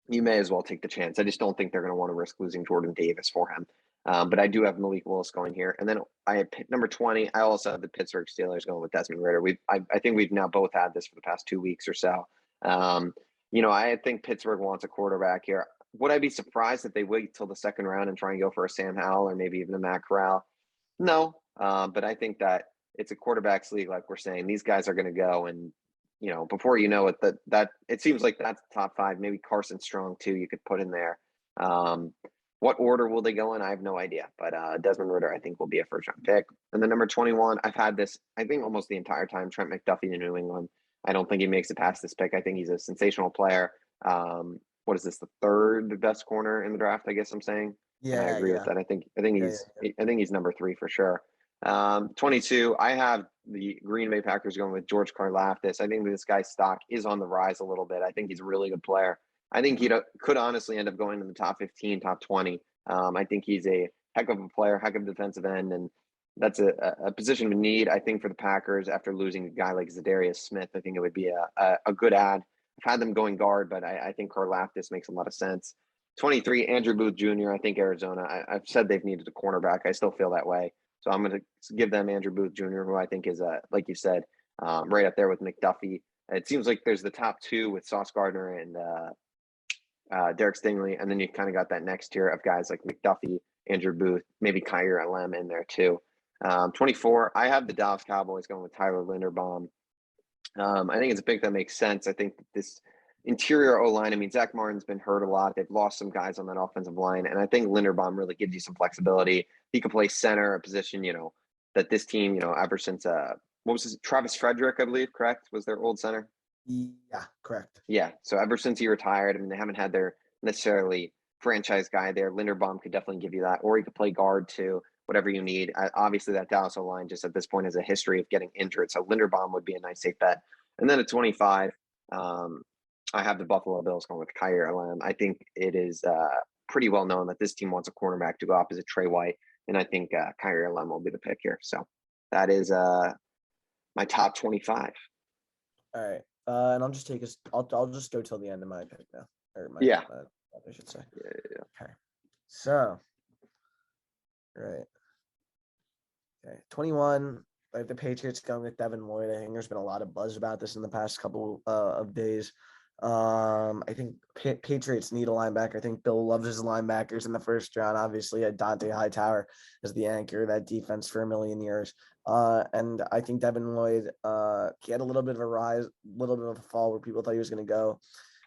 you may as well take the chance. I just don't think they're going to want to risk losing Jordan Davis for him. But I do have Malik Willis going here. And then I have number 20. I also have the Pittsburgh Steelers going with Desmond Ridder. I think we've now both had this for the past 2 weeks or so. I think Pittsburgh wants a quarterback here. Would I be surprised if they wait till the second round and try and go for a Sam Howell or maybe even a Matt Corral? No. But I think that it's a quarterbacks league, like we're saying. These guys are going to go, and before you know it, that it seems like that's the top 5. Maybe Carson Strong too. You could put in there. What order will they go in? I have no idea. But Desmond Ridder, I think, will be a first-round pick. And then number 21, I've had this, I think, almost the entire time, Trent McDuffie to New England. I don't think he makes it past this pick. I think he's a sensational player. What is this, the 3rd best corner in the draft, I guess I'm saying? Yeah, I agree with that. I think he's number 3 for sure. 22, I have the Green Bay Packers going with George Karlaftis. I think this guy's stock is on the rise a little bit. I think he's a really good player. I think he could honestly end up going in the top 15, top 20. I think he's a heck of a player, heck of a defensive end, and that's a position of need, I think, for the Packers after losing a guy like Zadarius Smith. I think it would be a good add. I've had them going guard, but I think Karlaftis makes a lot of sense. 23, Andrew Booth Jr. I think Arizona. I've said they've needed a cornerback. I still feel that way. So I'm going to give them Andrew Booth Jr., who I think is, like you said, right up there with McDuffie. It seems like there's the top 2 with Sauce Gardner and Derek Stingley, and then you kind of got that next tier of guys like McDuffie, Andrew Booth, maybe Kyer Lem in there too. 24, I have the Dallas Cowboys going with Tyler Linderbaum. I think it's a pick that makes sense. I think this interior O-line, I mean, Zach Martin's been hurt a lot. They've lost some guys on that offensive line, and I think Linderbaum really gives you some flexibility. He can play center, a position, that this team, ever since, what was his, Travis Frederick, I believe, correct, was their old center? Yeah, correct. Yeah, so ever since he retired, I mean, they haven't had their necessarily franchise guy there. Linderbaum could definitely give you that, or he could play guard too, whatever you need. Obviously, that Dallas O-line just at this point has a history of getting injured, so Linderbaum would be a nice safe bet. And then at 25, I have the Buffalo Bills going with Kyer Lem. I think it is pretty well known that this team wants a cornerback to go opposite Trey White, and I think Kyer Lem will be the pick here. So that is my top 25. All right. And I'll just take us. I'll just go till the end of my pick now, or my I should say. Yeah. Okay. So, right. Okay. 21. I have the Patriots going with Devin Lloyd. I think there's been a lot of buzz about this in the past couple of days. I think Patriots need a linebacker. I think Bill loves his linebackers in the first round. Obviously, had Dante Hightower as the anchor of that defense for a million years. And I think Devin Lloyd, he had a little bit of a rise, a little bit of a fall where people thought he was going to go.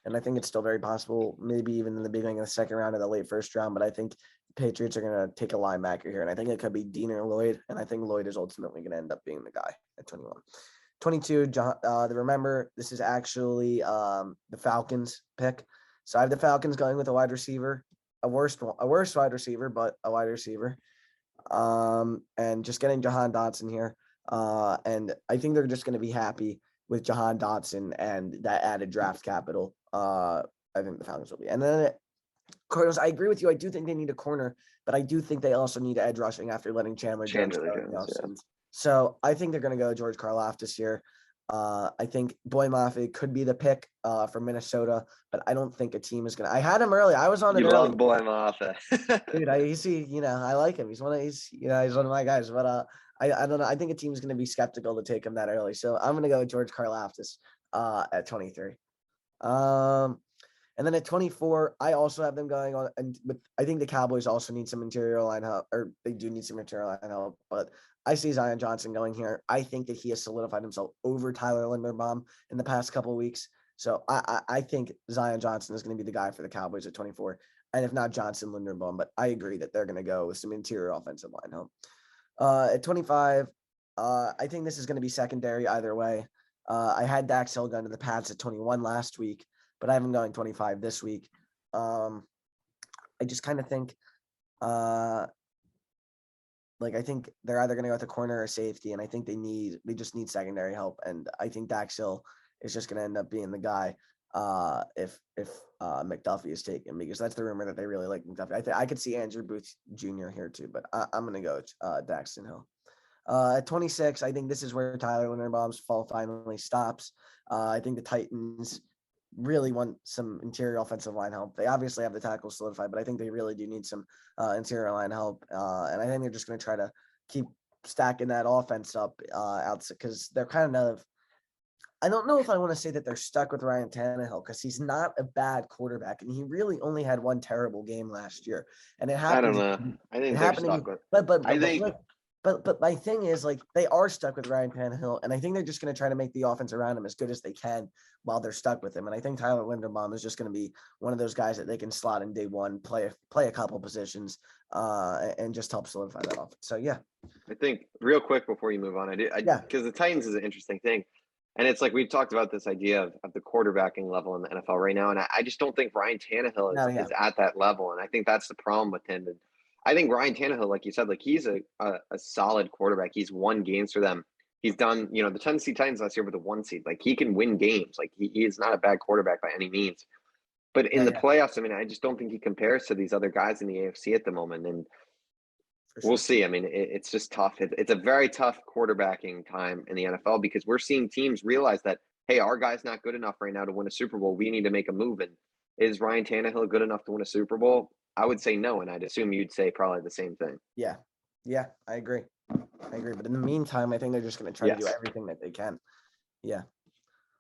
And I think it's still very possible, maybe even in the beginning of the second round or the late first round. But I think the Patriots are going to take a linebacker here. And I think it could be Dean or Lloyd. And I think Lloyd is ultimately going to end up being the guy at 21. 22, remember, this is actually the Falcons pick. So I have the Falcons going with a wide receiver, a worse wide receiver, but a wide receiver. And just getting Jahan Dotson here. And I think they're just going to be happy with Jahan Dotson and that added draft capital. I think the Falcons will be. And then Cardinals, I agree with you. I do think they need a corner, but I do think they also need edge rushing after letting Chandler Jones go. So I think they're going to go George Karlaftis here. I think Boy Mafia could be the pick for Minnesota, but I don't think a team is going to. I had him early. I was on it early. Love Boy Mafia. Dude, I like him. He's one of my guys, but I don't know. I think a team is going to be skeptical to take him that early. So I'm going to go with George Karlaftis at 23. And And then at 24, I also have them going on. And I think the Cowboys also need some interior line help, or they do need some interior line help. But I see Zion Johnson going here. I think that he has solidified himself over Tyler Linderbaum in the past couple of weeks. So I think Zion Johnson is going to be the guy for the Cowboys at 24. And if not Johnson, Linderbaum. But I agree that they're going to go with some interior offensive line help. At 25, I think this is going to be secondary either way. I had Dax Hill going to the Pats at 21 last week, but I have him going 25 this week. I just kind of think, I think they're either going to go with a corner or safety, and I think they just need secondary help. And I think Dax Hill is just going to end up being the guy if McDuffie is taken, because that's the rumor that they really like McDuffie. I could see Andrew Booth Jr. here too, but I'm going to go Daxton Hill. At 26, I think this is where Tyler Linderbaum's fall finally stops. I think the Titans really want some interior offensive line help. They obviously have the tackle solidified, but I think they really do need some interior line help. And I think they're just going to try to keep stacking that offense up out, because they're kind of, I don't know if I want to say that they're stuck with Ryan Tannehill, because he's not a bad quarterback, and he really only had one terrible game last year. And it happened. I don't know. I think it they're happened stuck with. But my thing is, like, they are stuck with Ryan Tannehill, and I think they're just going to try to make the offense around him as good as they can while they're stuck with him. And I think Tyler Linderbaum is just going to be one of those guys that they can slot in day one, play a couple positions, and just help solidify that offense. So yeah, I think real quick before you move on, because the Titans is an interesting thing, and it's like we've talked about this idea of the quarterbacking level in the NFL right now, and I just don't think Ryan Tannehill is at that level, and I think that's the problem with him. And I think Ryan Tannehill, like you said, like he's a solid quarterback. He's won games for them. He's done, the Tennessee Titans last year with the 1 seed. Like he can win games. Like he is not a bad quarterback by any means. But in the playoffs, I mean, I just don't think he compares to these other guys in the AFC at the moment. And we'll see. I mean, it's just tough. It's a very tough quarterbacking time in the NFL, because we're seeing teams realize that, hey, our guy's not good enough right now to win a Super Bowl. We need to make a move. And is Ryan Tannehill good enough to win a Super Bowl? I would say no, and I'd assume you'd say probably the same thing. Yeah, I agree. But in the meantime, I think they're just going to try to do everything that they can. Yeah.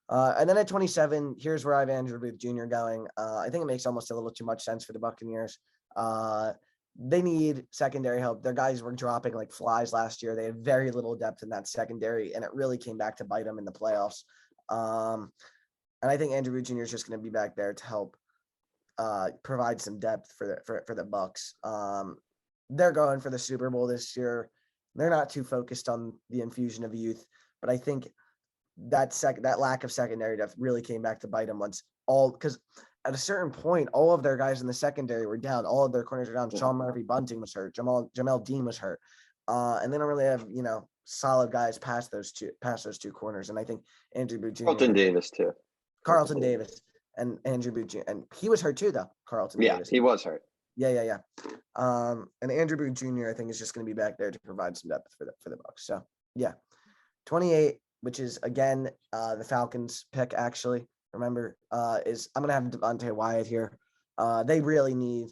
And then at 27, here's where I have Andrew Booth Jr. going. I think it makes almost a little too much sense for the Buccaneers. They need secondary help. Their guys were dropping like flies last year. They had very little depth in that secondary, and it really came back to bite them in the playoffs. And I think Andrew Booth Jr. is just going to be back there to help provide some depth for the Bucs. They're going for the Super Bowl this year. They're not too focused on the infusion of youth, but I think that lack of secondary depth really came back to bite them because at a certain point, all of their guys in the secondary were down. All of their corners were down. Sean Murphy Bunting was hurt. Jamel Dean was hurt. And they don't really have, solid guys past those two corners. And I think Andrew Booth Jr. Carlton Davis too. Carlton Davis and Andrew Booth Jr. And he was hurt too, though. Carlton Davis. Yeah, he was hurt. Yeah. And Andrew Booth Jr. I think is just going to be back there to provide some depth for the Bucs. So yeah, 28, which is again the Falcons pick. Actually, remember, I'm going to have Devontae Wyatt here. They really need.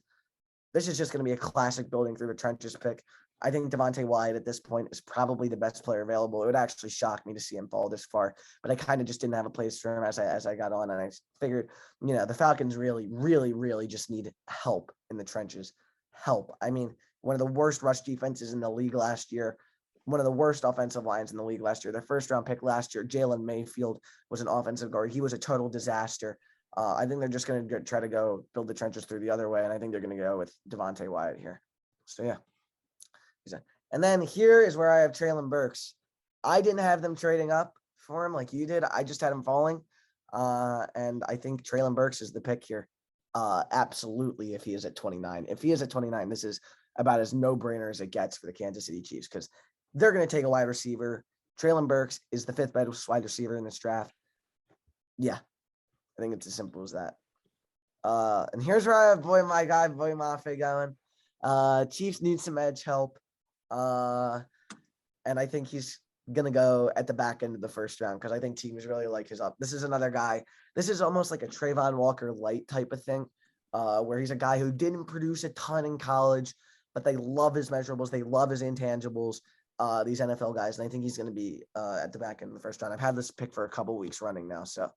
This is just going to be a classic building through the trenches pick. I think Devontae Wyatt at this point is probably the best player available. It would actually shock me to see him fall this far, but I kind of just didn't have a place for him as I got on, and I figured, the Falcons really, really, really just need help in the trenches. Help. I mean, one of the worst rush defenses in the league last year, one of the worst offensive lines in the league last year. Their first round pick last year, Jalen Mayfield, was an offensive guard. He was a total disaster. I think they're just going to try to go build the trenches through the other way, and I think they're going to go with Devontae Wyatt here. So yeah. And then here is where I have Treylon Burks. I didn't have them trading up for him like you did. I just had him falling. And I think Treylon Burks is the pick here. Absolutely, if he is at 29. If he is at 29, this is about as no-brainer as it gets for the Kansas City Chiefs, because they're going to take a wide receiver. Treylon Burks is the 5th best wide receiver in this draft. Yeah, I think it's as simple as that. And here's where I have Boy Mafe going. Chiefs need some edge help. And I think he's going to go at the back end of the first round, because I think teams really like his up. This is another guy. This is almost like a Trayvon Walker light type of thing, where he's a guy who didn't produce a ton in college, but they love his measurables. They love his intangibles, these NFL guys. And I think he's going to be at the back end of the first round. I've had this pick for a couple weeks running now. So,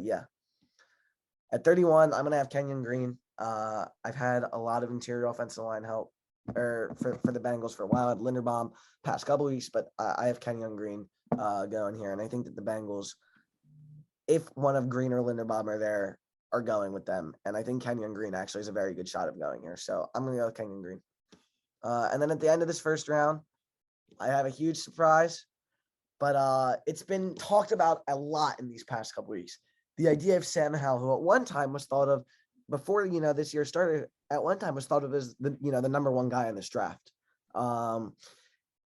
yeah. At 31, I'm going to have Kenyon Green. I've had a lot of interior offensive line help for the Bengals for a while. I had Linderbaum past couple weeks, but I have Kenyon Green going here. And I think that the Bengals, if one of Green or Linderbaum are there, are going with them. And I think Kenyon Green actually is a very good shot of going here. So I'm going to go with Kenyon Green. And then at the end of this first round, I have a huge surprise, but it's been talked about a lot in these past couple weeks. The idea of Sam Howell, who at one time was thought of before, this year started, at one time was thought of as the number one guy in this draft.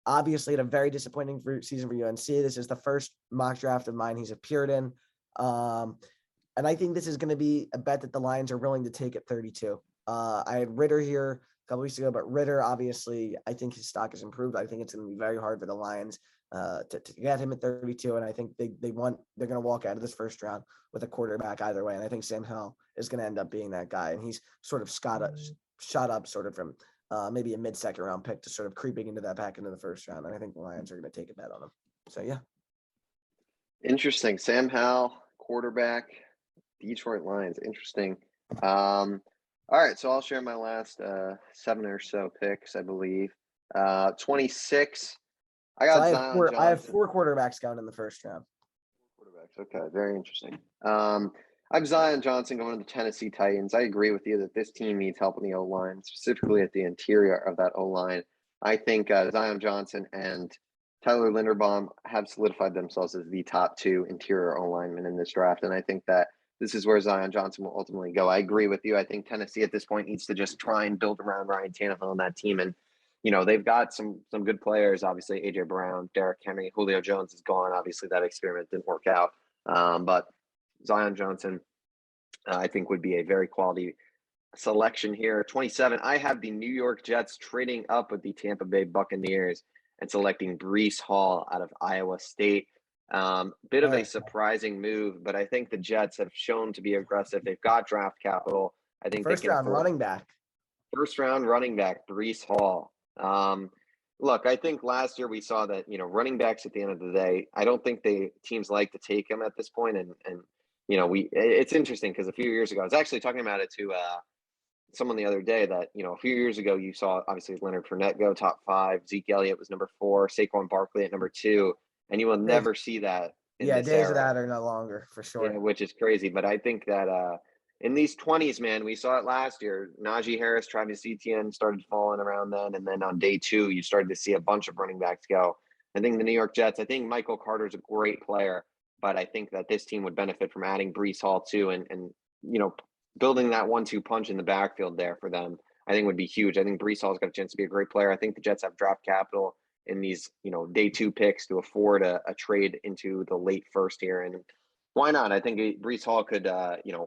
Obviously had a very disappointing season for UNC. This is the first mock draft of mine he's appeared in. And I think this is going to be a bet that the Lions are willing to take at 32. I had Ritter here a couple weeks ago, but Ritter, obviously, I think his stock has improved. I think it's going to be very hard for the Lions to get him at 32. And I think they're going to walk out of this first round with a quarterback either way. And I think Sam Howell is going to end up being that guy. And he's sort of shot up sort of from maybe a mid-second round pick to sort of creeping into that back into the first round. And I think the Lions are going to take a bet on him. So, yeah. Interesting. Sam Howell, quarterback, Detroit Lions. Interesting. All right, so I'll share my last 7 or so picks, I believe. 26. I have 4 quarterbacks going in the first round. Quarterbacks. Okay, very interesting. I have Zion Johnson going to the Tennessee Titans. I agree with you that this team needs help in the O-line, specifically at the interior of that O-line. I think Zion Johnson and Tyler Linderbaum have solidified themselves as the top 2 interior O-linemen in this draft, and I think that this is where Zion Johnson will ultimately go. I agree with you. I think Tennessee at this point needs to just try and build around Ryan Tannehill and that team. And, they've got some good players, obviously, A.J. Brown, Derrick Henry, Julio Jones is gone. Obviously, that experiment didn't work out. But Zion Johnson, I think, would be a very quality selection here. 27, I have the New York Jets trading up with the Tampa Bay Buccaneers and selecting Breece Hall out of Iowa State. Bit of a surprising move, but I think the Jets have shown to be aggressive. They've got draft capital. I think first round running back, Breece Hall. Look, I think last year we saw that, running backs at the end of the day, I don't think teams like to take them at this point. And it's interesting because a few years ago, I was actually talking about it to someone the other day that, a few years ago, you saw obviously Leonard Fournette go top 5, Zeke Elliott was number 4, Saquon Barkley at number 2. And you will never see that in this days era. Of that are no longer, for sure. Yeah, which is crazy. But I think that in these 20s, man, we saw it last year. Najee Harris, Travis Etienne started falling around then. And then on day 2, you started to see a bunch of running backs go. I think the New York Jets, I think Michael Carter's a great player. But I think that this team would benefit from adding Breece Hall too. And building that 1-2 punch in the backfield there for them, I think would be huge. I think Breece Hall's got a chance to be a great player. I think the Jets have draft capital in these, day 2 picks to afford a trade into the late first here. And why not? I think Breece Hall could,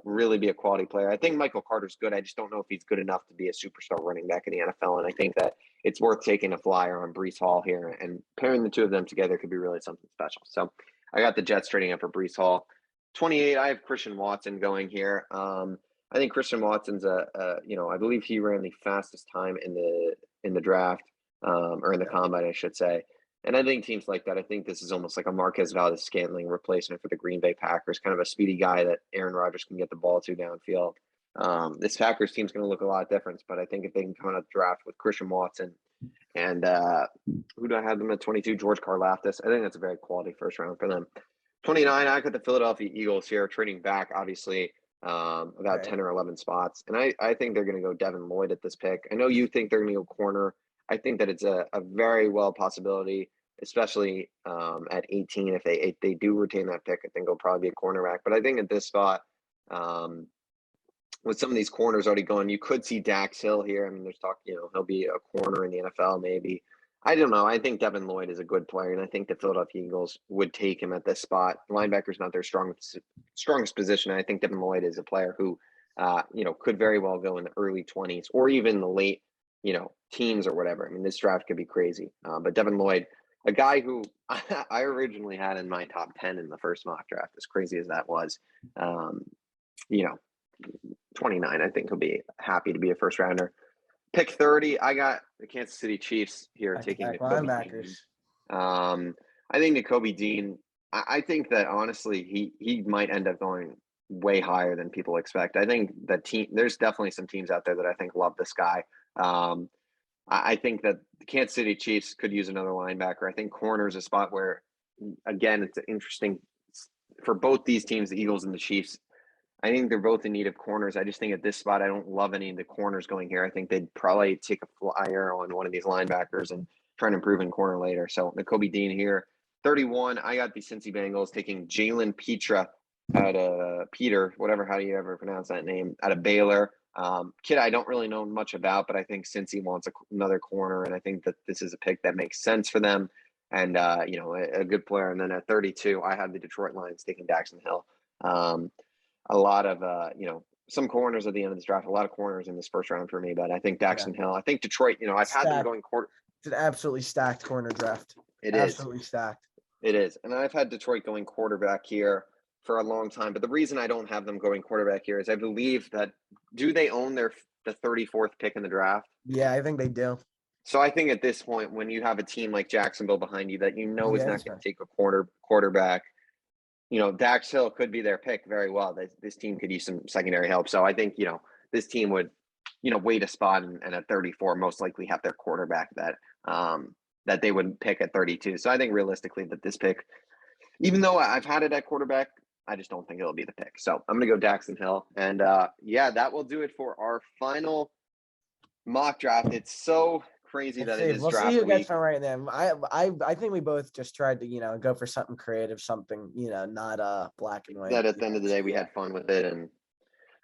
really be a quality player. I think Michael Carter's good. I just don't know if he's good enough to be a superstar running back in the NFL. And I think that it's worth taking a flyer on Breece Hall here, and pairing the two of them together could be really something special. So I got the Jets trading up for Breece Hall. 28, I have Christian Watson going here. I think Christian Watson's I believe he ran the fastest time in the draft. Or in the combine, I should say. And I think teams like that, I think this is almost like a Marquez Valdez-Scantling replacement for the Green Bay Packers, kind of a speedy guy that Aaron Rodgers can get the ball to downfield. This Packers team's going to look a lot different, but I think if they can come out of the draft with Christian Watson and who do I have them at 22? George Karlaftis. I think that's a very quality first round for them. 29, I got the Philadelphia Eagles here, trading back, obviously, about 10 or 11 spots. And I think they're going to go Devin Lloyd at this pick. I know you think they're going to go corner. I think that it's a very well possibility, especially at 18. If they do retain that pick, I think it'll probably be a cornerback. But I think at this spot, with some of these corners already going, you could see Dax Hill here. I mean, there's talk, he'll be a corner in the NFL maybe. I don't know. I think Devin Lloyd is a good player, and I think the Philadelphia Eagles would take him at this spot. Linebacker's not their strongest position. I think Devin Lloyd is a player who, could very well go in the early 20s or even the late, teens or whatever. I mean, this draft could be crazy. But Devin Lloyd, a guy who I originally had in my top 10 in the first mock draft, as crazy as that was, 29, I think he'll be happy to be a first rounder. Pick 30, I got the Kansas City Chiefs here taking linebackers. I think Nakobe Dean, I think that honestly, he might end up going way higher than people expect. I think there's definitely some teams out there that I think love this guy. I think that the Kansas City Chiefs could use another linebacker. I think corner is a spot where, again, it's interesting for both these teams, the Eagles and the Chiefs. I think they're both in need of corners. I just think at this spot, I don't love any of the corners going here. I think they'd probably take a flyer on one of these linebackers and try and improve in corner later. So Nakobe Dean here, 31. I got the Cincy Bengals taking Jalen Petra out of Peter, whatever, how do you ever pronounce that name, out of Baylor. Kid I don't really know much about, but I think Cincy wants another corner, and I think that this is a pick that makes sense for them. And, a good player. And then at 32, I have the Detroit Lions taking Daxton Hill. A lot of, some corners at the end of this draft, a lot of corners in this first round for me, but I think Daxton Hill, I think Detroit, I've had them going quarter. It's an absolutely stacked corner draft. It absolutely stacked. It is. And I've had Detroit going quarterback here for a long time. But the reason I don't have them going quarterback here is I believe that, do they own the 34th pick in the draft? Yeah, I think they do. So I think at this point, when you have a team like Jacksonville behind you that is not going to take a quarterback, Dax Hill could be their pick very well. This team could use some secondary help. So I think, this team would, wait a spot and at 34 most likely have their quarterback that they would pick at 32. So I think realistically that this pick, even though I've had it at quarterback, I just don't think it'll be the pick. So I'm going to go Daxton Hill. And that will do it for our final mock draft. It's so crazy that it is we'll draft see who week. gets one right then. I think we both just tried to go for something creative, something not black and white. That at the end of the day we had fun with it. And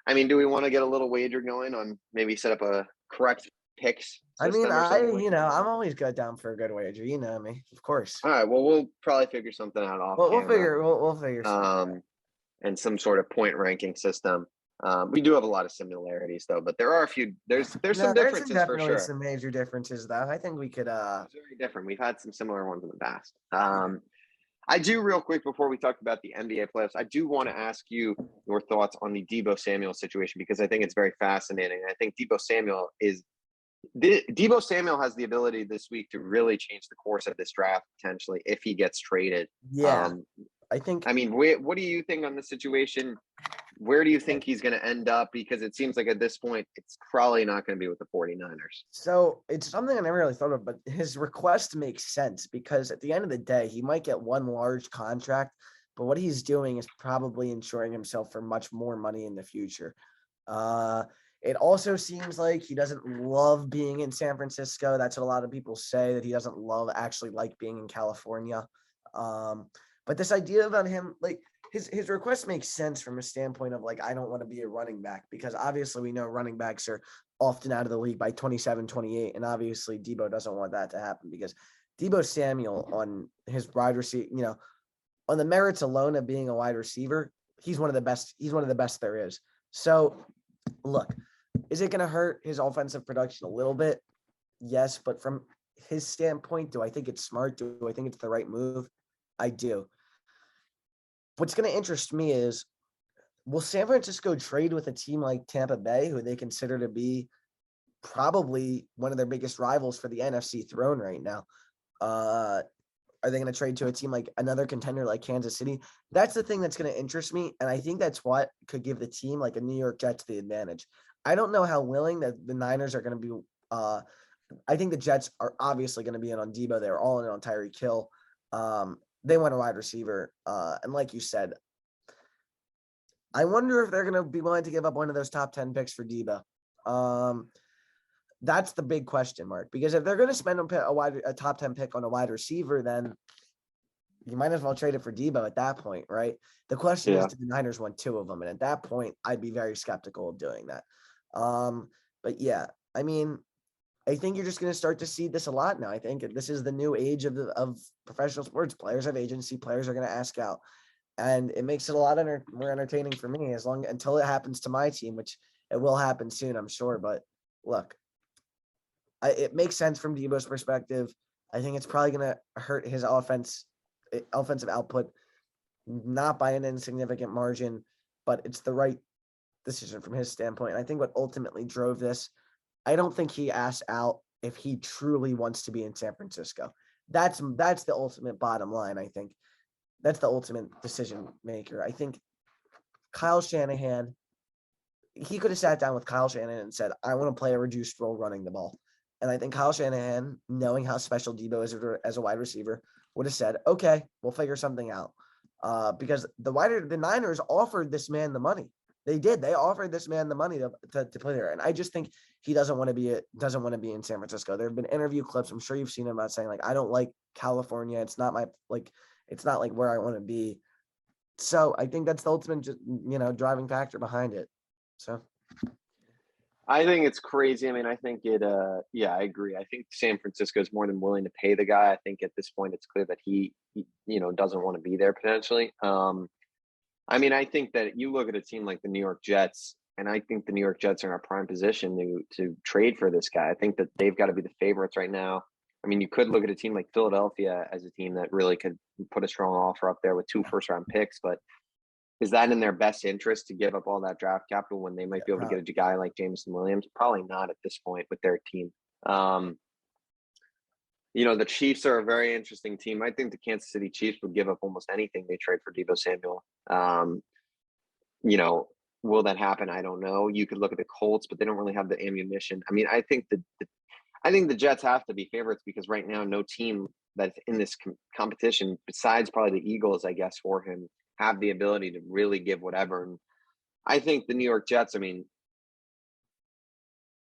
I mean, do we want to get a little wager going on maybe set up a correct picks? I mean, I'm always down for a good wager. You know me, of course. All right. Well, we'll probably figure something out off. We'll figure something. And some sort of point ranking system. We do have a lot of similarities though, but there are a few. There's some differences for sure. Some major differences though. I think we could. It's very different. We've had some similar ones in the past. I do real quick before we talk about the NBA playoffs. I do want to ask you your thoughts on the Devo Samuel situation because I think it's very fascinating. I think Devo Samuel has the ability this week to really change the course of this draft potentially if he gets traded. Yeah. I mean, what do you think on the situation? Where do you think he's going to end up? Because it seems like at this point, it's probably not going to be with the 49ers. So it's something I never really thought of, but his request makes sense because at the end of the day, he might get one large contract, but what he's doing is probably insuring himself for much more money in the future. It also seems like he doesn't love being in San Francisco. That's what a lot of people say, that he doesn't actually like being in California. But this idea about him, like, his request makes sense from a standpoint of I don't want to be a running back because obviously we know running backs are often out of the league by 27, 28. And obviously Devo doesn't want that to happen because Devo Samuel on his wide receiver, on the merits alone of being a wide receiver, he's one of the best. He's one of the best there is. So look, is it going to hurt his offensive production a little bit? Yes. But from his standpoint, do I think it's smart? Do I think it's the right move? I do. What's going to interest me is, will San Francisco trade with a team like Tampa Bay, who they consider to be probably one of their biggest rivals for the NFC throne right now? Are they going to trade to a team like another contender like Kansas City? That's the thing that's going to interest me. And I think that's what could give the team like a New York Jets the advantage. I don't know how willing that the Niners are going to be. I think the Jets are obviously going to be in on Devo. They're all in on Tyreek Hill. They want a wide receiver. And like you said, I wonder if they're going to be willing to give up one of those top 10 picks for Devo. That's the big question mark, because if they're going to spend a top 10 pick on a wide receiver, then you might as well trade it for Devo at that point, right? The question is, do the Niners want two of them? And at that point, I'd be very skeptical of doing that. But yeah, I mean, I think you're just going to start to see this a lot now. I think this is the new age of professional sports. Players have agency. Players are going to ask out, and it makes it a lot more entertaining for me until it happens to my team, which it will happen soon, I'm sure. But look, it makes sense from Devo's perspective. I think it's probably going to hurt his offensive output, not by an insignificant margin, but it's the right decision from his standpoint. I think what ultimately drove this, I don't think he asked out if he truly wants to be in San Francisco. That's the ultimate bottom line. I think that's the ultimate decision maker. I think Kyle Shanahan, he could have sat down with Kyle Shanahan and said, I want to play a reduced role running the ball. And I think Kyle Shanahan, knowing how special Devo is as a wide receiver, would have said, okay, we'll figure something out. Because the Niners offered this man the money. They did. They offered this man the money to play there. And I just think he doesn't want to be in San Francisco. There have been interview clips. I'm sure you've seen him about saying, like, I don't like California. It's not it's not like where I want to be. So I think that's the ultimate, driving factor behind it. So I think it's crazy. I mean, I think I agree. I think San Francisco is more than willing to pay the guy. I think at this point, it's clear that he doesn't want to be there potentially. I mean, I think that you look at a team like the New York Jets, and I think the New York Jets are in a prime position to trade for this guy. I think that they've got to be the favorites right now. I mean, you could look at a team like Philadelphia as a team that really could put a strong offer up there with 2 first-round picks, but is that in their best interest to give up all that draft capital when they might be able to get a guy like Jameson Williams? Probably not at this point with their team. The Chiefs are a very interesting team. I think the Kansas City Chiefs would give up almost anything they trade for Devo Samuel. Will that happen? I don't know. You could look at the Colts, but they don't really have the ammunition. I mean, I think the Jets have to be favorites because right now, no team that's in this competition, besides probably the Eagles, I guess, for him, have the ability to really give whatever. And I think the New York Jets, I mean,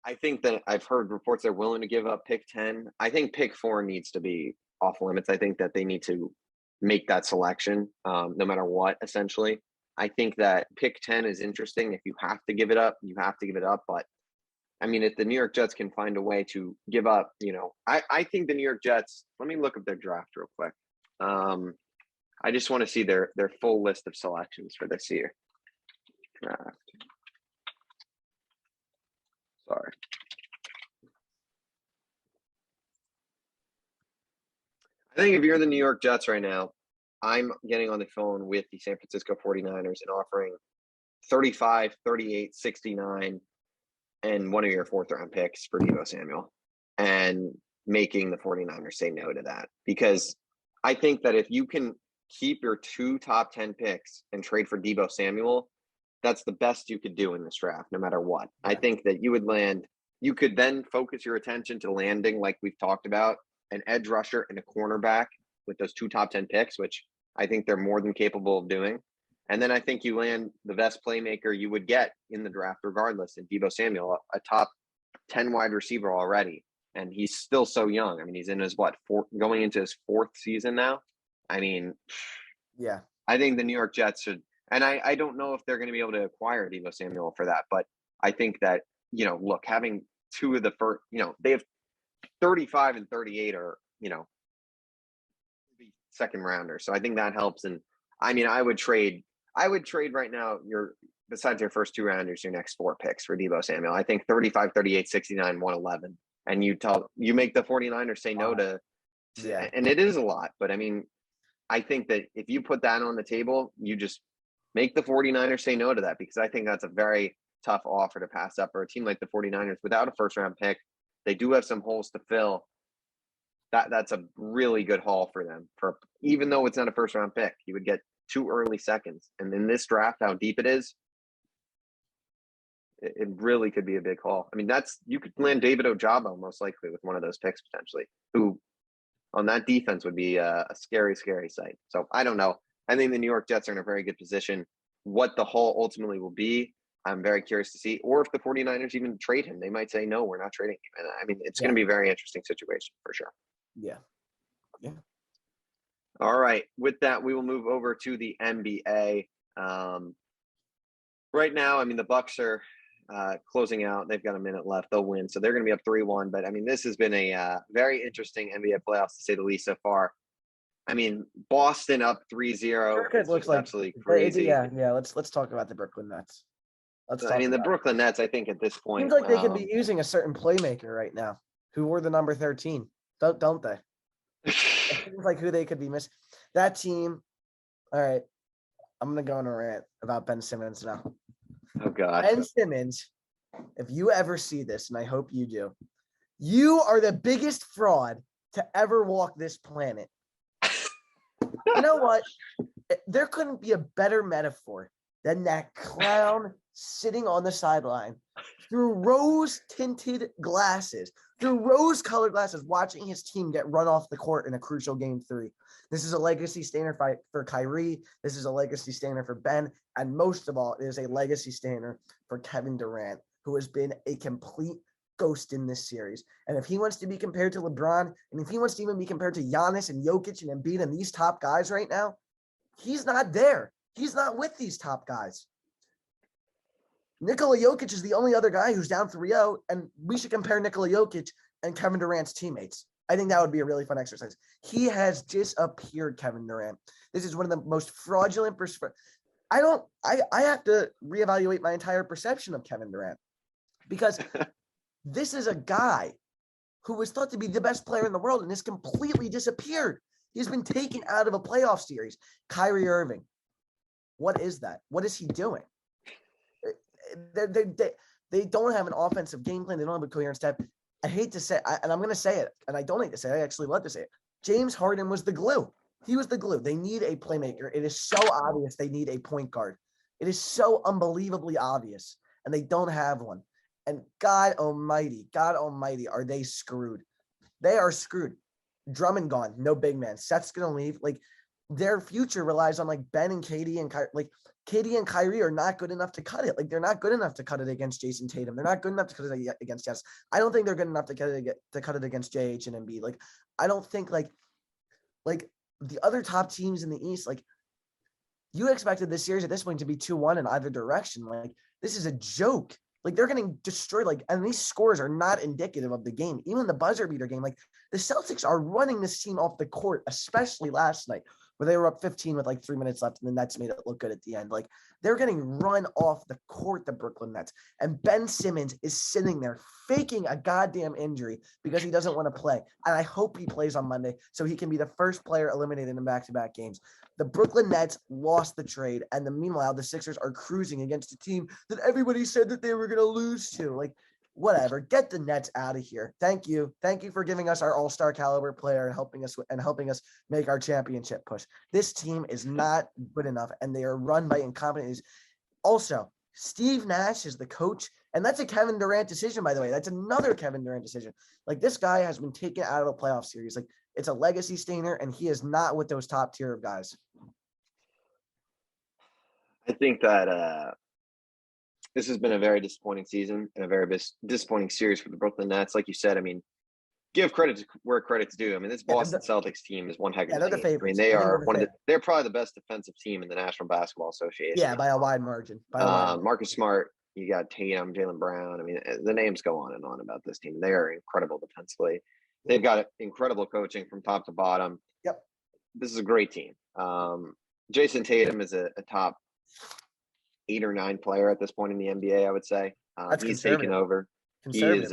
I think that I've heard reports they're willing to give up pick 10. I think pick 4 needs to be off limits. I think that they need to make that selection no matter what, essentially. I think that pick 10 is interesting. If you have to give it up, you have to give it up. But, I mean, if the New York Jets can find a way to give up, I think the New York Jets, let me look up their draft real quick. I just want to see their full list of selections for this year. Draft. Sorry. I think if you're the New York Jets right now, I'm getting on the phone with the San Francisco 49ers and offering 35, 38, 69, and one of your 4th-round picks for Devo Samuel and making the 49ers say no to that. Because I think that if you can keep your 2 top 10 picks and trade for Devo Samuel, that's the best you could do in this draft, no matter what. Yeah. I think that you could then focus your attention to landing, like we've talked about, an edge rusher and a cornerback with those 2 top 10 picks, which I think they're more than capable of doing. And then I think you land the best playmaker you would get in the draft regardless in Devo Samuel, a top 10 wide receiver already. And he's still so young. I mean, he's in his going into his 4th season now. I mean, yeah, I think the New York Jets should, and I don't know if they're going to be able to acquire Devo Samuel for that, but I think that, look, having 2 of the first, they have 35 and 38 are, second rounders. So I think that helps. And I mean, I would trade right now besides your first 2 rounders, your next 4 picks for Devo Samuel. I think 35, 38, 69, 111. And you make the 49ers say no to, yeah. And it is a lot, but I mean, I think that if you put that on the table, you just make the 49ers say no to that, because I think that's a very tough offer to pass up for a team like the 49ers without a 1st-round pick. They do have some holes to fill. That's a really good haul for them. Even though it's not a 1st-round pick, you would get 2 early seconds. And in this draft, how deep it is, it really could be a big haul. I mean, you could land David Ojabo most likely with one of those picks potentially, who on that defense would be a scary, scary sight. So I don't know. I think the New York Jets are in a very good position. What the haul ultimately will be, I'm very curious to see. Or if the 49ers even trade him, they might say, no, we're not trading him. And I mean, it's going to be a very interesting situation for sure. Yeah. Yeah. All right. With that, we will move over to the NBA. Right now, I mean, the Bucks are closing out. They've got a minute left. They'll win. So they're going to be up 3-1. But I mean, this has been a very interesting NBA playoffs, to say the least, so far. I mean, Boston up 3-0. It looks like absolutely crazy. Yeah. Let's talk about the Brooklyn Nets. The Brooklyn Nets, I think at this point, seems like they could be using a certain playmaker right now, who wore the number 13, don't they? It seems like who they could be missing. That team. All right, I'm gonna go on a rant about Ben Simmons now. Oh God, Ben Simmons. If you ever see this, and I hope you do, you are the biggest fraud to ever walk this planet. You know what? There couldn't be a better metaphor than that clown sitting on the sideline through rose-tinted glasses, through rose-colored glasses, watching his team get run off the court in a crucial Game 3. This is a legacy stainer for Kyrie. This is a legacy stainer for Ben. And most of all, it is a legacy stainer for Kevin Durant, who has been a complete ghost in this series. And if he wants to be compared to LeBron, and if he wants to even be compared to Giannis and Jokic and Embiid and these top guys right now, he's not there. He's not with these top guys. Nikola Jokic is the only other guy who's down 3-0, and we should compare Nikola Jokic and Kevin Durant's teammates. I think that would be a really fun exercise. He has disappeared, Kevin Durant. This is one of the most fraudulent I have to reevaluate my entire perception of Kevin Durant, because this is a guy who was thought to be the best player in the world and has completely disappeared. He's been taken out of a playoff series. Kyrie Irving, what is that? What is he doing? They don't have an offensive game plan. They don't have a coherent step. I hate to say, and I'm going to say it, and I don't hate to say it. I actually love to say it. James Harden was the glue. He was the glue. They need a playmaker. It is so obvious they need a point guard. It is so unbelievably obvious, and they don't have one. And God Almighty, are they screwed? They are screwed. Drummond gone, no big man. Seth's going to leave. Like, their future relies on, like, Ben and Katie and Katie and Kyrie are not good enough to cut it. Like, they're not good enough to cut it against Jason Tatum. They're not good enough to cut it against Jess. I don't think they're good enough to cut it against JH and Embiid. Like, I don't think like the other top teams in the East, like, you expected this series at this point to be 2-1 in either direction. Like, this is a joke. Like, they're getting destroyed. Like, and these scores are not indicative of the game. Even the buzzer beater game, like, the Celtics are running this team off the court, especially last night, where they were up 15 with like 3 minutes left, and the Nets made it look good at the end. Like, they're getting run off the court, the Brooklyn Nets. And Ben Simmons is sitting there faking a goddamn injury because he doesn't want to play. And I hope he plays on Monday so he can be the first player eliminated in back-to-back games. The Brooklyn Nets lost the trade, and meanwhile, the Sixers are cruising against a team that everybody said that they were going to lose to. Like, whatever. Get the Nets out of here. Thank you. Thank you for giving us our all-star caliber player and helping us make our championship push. This team is not good enough, and they are run by incompetents. Also, Steve Nash is the coach, and that's a Kevin Durant decision, by the way. That's another Kevin Durant decision. Like, this guy has been taken out of a playoff series. Like, it's a legacy stainer, and he is not with those top tier of guys. I think that this has been a very disappointing season and a very disappointing series for the Brooklyn Nets. Like you said, I mean, give credit where credit's due. I mean, this Boston Celtics team is one heck of a team. I mean, they're probably the best defensive team in the National Basketball Association. Yeah, by a wide margin. Marcus Smart, you got Tatum, Jaylen Brown. I mean, the names go on and on about this team. They are incredible defensively. They've got incredible coaching from top to bottom. Yep. This is a great team. Jason Tatum is a top 8 or 9 player at this point in the NBA, I would say. He's taken over. He is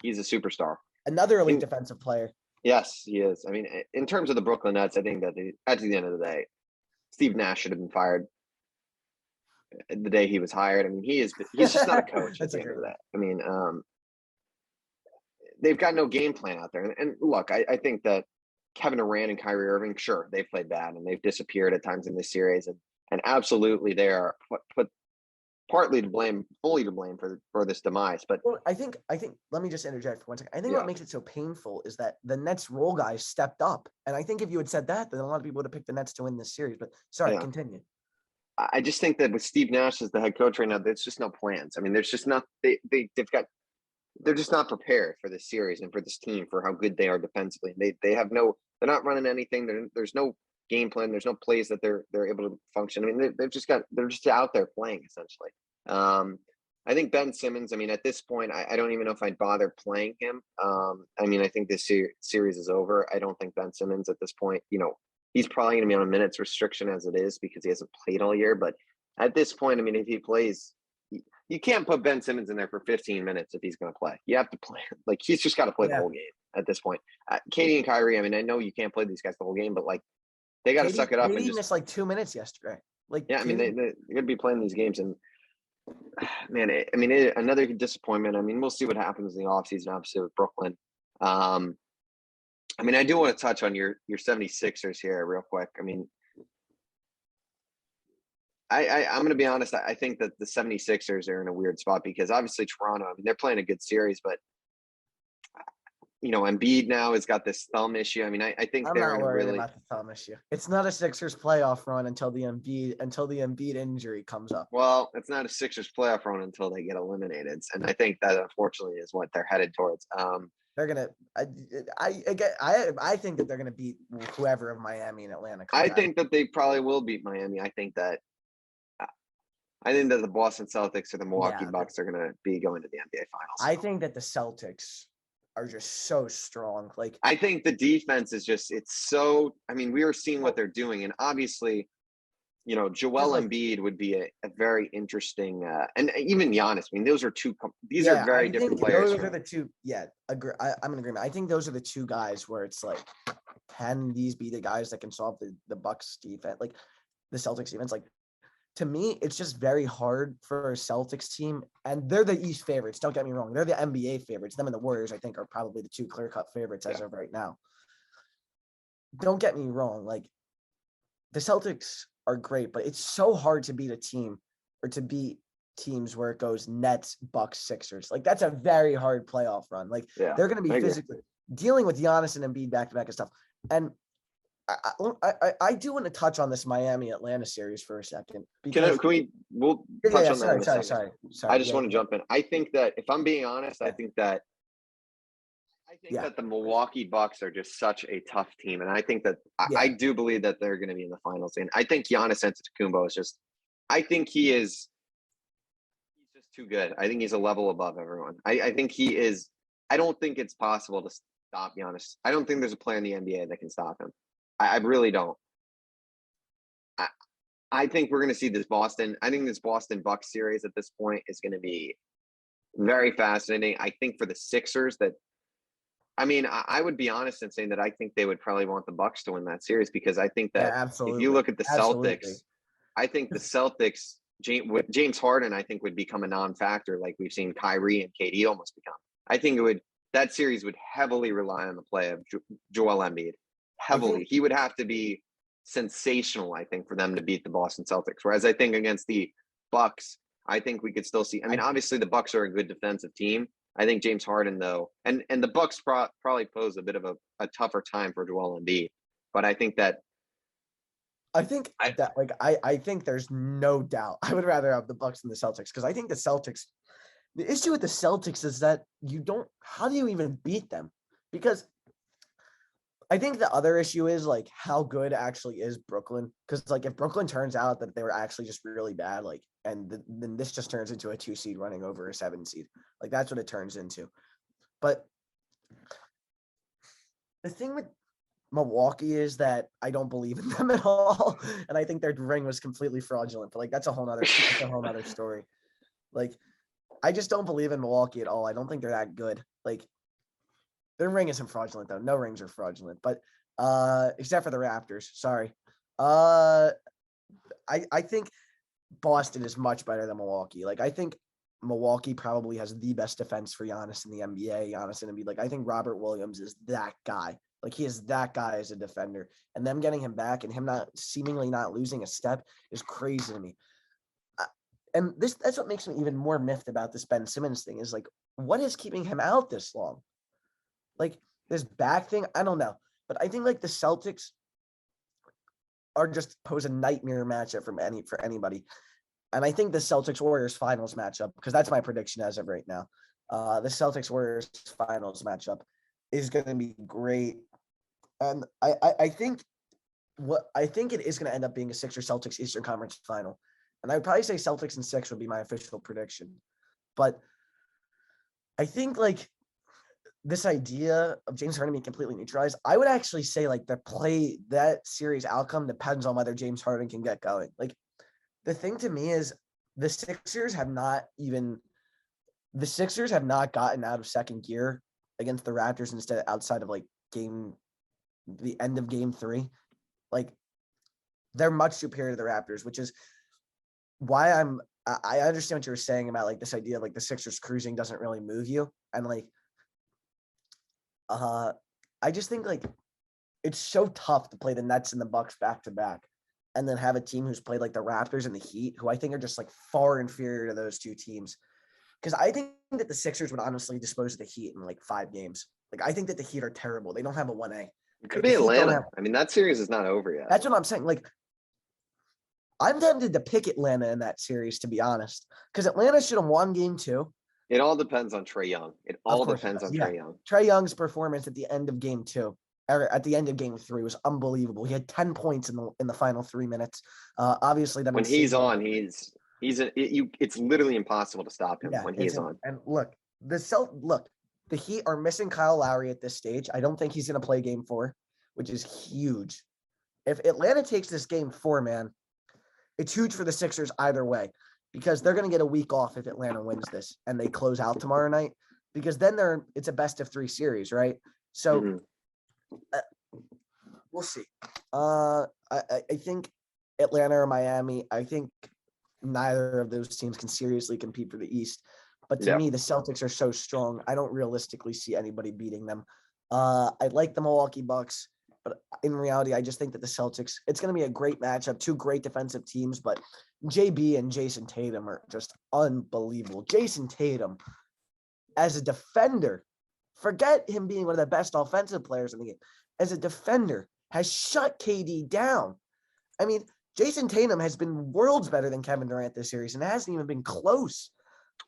he's a superstar. Another elite defensive player. Yes, he is. I mean, in terms of the Brooklyn Nets, I think that at the end of the day, Steve Nash should have been fired the day he was hired. I mean, he's just not a coach at the end of the day. I mean, they've got no game plan out there. And look, I think that Kevin Durant and Kyrie Irving, sure, they've played bad and they've disappeared at times in this series. And absolutely they are put partly to blame, fully to blame for this demise. But I think let me just interject for 1 second. I think what makes it so painful is that the Nets role guys stepped up. And I think if you had said that, then a lot of people would have picked the Nets to win this series. But sorry, continue. I just think that with Steve Nash as the head coach right now, there's just no plans. I mean, there's just not they're just not prepared for this series and for this team for how good they are defensively. They're not running anything. There's no game plan. There's no plays that they're able to function. I mean, they're just out there playing essentially. I think Ben Simmons, I mean, at this point, I don't even know if I'd bother playing him. I mean, I think this series is over. I don't think Ben Simmons at this point, he's probably going to be on a minutes restriction as it is because he hasn't played all year. But at this point, I mean, if he plays, you can't put Ben Simmons in there for 15 minutes if he's going to play. You have to play. Like, he's just got to play the whole game at this point. Katie and Kyrie, I mean, I know you can't play these guys the whole game, but, like, they got to suck it up. Katie missed, like, 2 minutes yesterday. Like, yeah, I mean, they're going to be playing these games. And, man, another disappointment. I mean, we'll see what happens in the offseason, obviously, with Brooklyn. I mean, I do want to touch on your 76ers here real quick. I mean, I'm going to be honest. I think that the 76ers are in a weird spot because obviously Toronto, I mean, they're playing a good series, but Embiid now has got this thumb issue. I mean, I think I'm they're not in a worried really, about the thumb issue. It's not a Sixers playoff run until the Embiid injury comes up. well, it's not a Sixers playoff run until they get eliminated. And I think that unfortunately is what they're headed towards. They're gonna. I think that they're gonna beat whoever of Miami and Atlanta comes I out. think that they probably will beat Miami. I think that the Boston Celtics or the Milwaukee Bucks are going to be going to the NBA Finals. I think that the Celtics are just so strong. Like, I think the defense is it's so. I mean, we are seeing what they're doing, and obviously, Joel Embiid would be a very interesting, and even Giannis. I mean, those are two. These are very different players. Those are the two. Yeah, I'm in agreement. I think those are the two guys where it's like, can these be the guys that can solve the Bucks defense, like the Celtics defense? Like, to me, it's just very hard for a Celtics team, and they're the East favorites. Don't get me wrong; they're the NBA favorites. Them and the Warriors, I think, are probably the two clear-cut favorites as of right now. Don't get me wrong; like, the Celtics are great, but it's so hard to beat a team or to beat teams where it goes Nets, Bucks, Sixers. Like, that's a very hard playoff run. Like, they're going to be physically dealing with Giannis and Embiid back-to-back and stuff. And I do want to touch on this Miami Atlanta series for a second. We'll touch on that. Sorry. I just want to jump in. I think that if I'm being honest, I think that the Milwaukee Bucks are just such a tough team, and I think that I do believe that they're going to be in the finals. And I think Giannis Antetokounmpo is just. I think he's just too good. I think he's a level above everyone. I think he is. I don't think it's possible to stop Giannis. I don't think there's a player in the NBA that can stop him. I really don't. I think we're going to see this Boston. I think this Boston Bucks series at this point is going to be very fascinating. I think for the Sixers I would be honest in saying that I think they would probably want the Bucks to win that series because I think that if you look at the Celtics, I think the Celtics, James Harden, I think would become a non-factor like we've seen Kyrie and KD almost become. I think that series would heavily rely on the play of Joel Embiid. Heavily. He would have to be sensational, I think, for them to beat the Boston Celtics. Whereas I think against the Bucks, I think we could still see. I mean, obviously the Bucks are a good defensive team. I think James Harden, though, and the Bucks probably pose a bit of a tougher time for Joel Embiid. But I think that. I think there's no doubt. I would rather have the Bucks than the Celtics because I think the Celtics. The issue with the Celtics is that how do you even beat them? Because I think the other issue is like how good actually is Brooklyn, because like if Brooklyn turns out that they were actually just really bad, like then this just turns into a 2 seed running over a 7 seed, like that's what it turns into. But the thing with Milwaukee is that I don't believe in them at all, and I think their ring was completely fraudulent. But like that's a whole nother story. Like I just don't believe in Milwaukee at all. I don't think they're that good. Like. Their ring isn't fraudulent, though. No rings are fraudulent, but except for the Raptors. Sorry. I think Boston is much better than Milwaukee. Like, I think Milwaukee probably has the best defense for Giannis in the NBA. Giannis and Embiid. Like, I think Robert Williams is that guy. Like, he is that guy as a defender. And them getting him back and him seemingly not losing a step is crazy to me. And that's what makes me even more miffed about this Ben Simmons thing is, like, what is keeping him out this long? Like this back thing, I don't know. But I think like the Celtics are just pose a nightmare matchup for anybody. And I think the Celtics Warriors finals matchup, because that's my prediction as of right now. The Celtics Warriors finals matchup is going to be great. And I think it is going to end up being a Sixers Celtics Eastern Conference final. And I would probably say Celtics and 6 would be my official prediction. But I think like this idea of James Harden being completely neutralized, I would actually say like that series outcome depends on whether James Harden can get going. Like the thing to me is the Sixers have not gotten out of second gear against the Raptors outside of like the end of game 3. Like they're much superior to the Raptors, which is why I understand what you were saying about like this idea of like the Sixers cruising doesn't really move you. And like, I just think like it's so tough to play the Nets and the Bucks back to back. and then have a team who's played like the Raptors and the Heat, who I think are just like far inferior to those two teams. Because I think that the Sixers would honestly dispose of the Heat in like 5 games. Like I think that the Heat are terrible. They don't have a 1A. It could Like, be the Heat don't Atlanta. have. I mean, that series is not over yet. That's what I'm saying. Like, I'm tempted to pick Atlanta in that series, to be honest, because Atlanta should have won game 2. It all depends on Trae Young. It all depends on Trae Young. Trae Young's performance at the end of game 2, or at the end of game 3, was unbelievable. He had 10 points in the final 3 minutes. Obviously, then when he's on, it's literally impossible to stop him when he's on. And look, the Heat are missing Kyle Lowry at this stage. I don't think he's going to play game 4, which is huge. If Atlanta takes this game 4, man, it's huge for the Sixers either way, because they're going to get a week off if Atlanta wins this and they close out tomorrow night, because then it's a best of 3 series, right? So we'll see. I think Atlanta or Miami, I think neither of those teams can seriously compete for the East. But to me, the Celtics are so strong, I don't realistically see anybody beating them. I like the Milwaukee Bucks, but in reality, I just think that the Celtics, it's going to be a great matchup, 2 great defensive teams, but JB and Jason Tatum are just unbelievable. Jason Tatum, as a defender, forget him being one of the best offensive players in the game, as a defender, has shut KD down. I mean, Jason Tatum has been worlds better than Kevin Durant this series, and it hasn't even been close.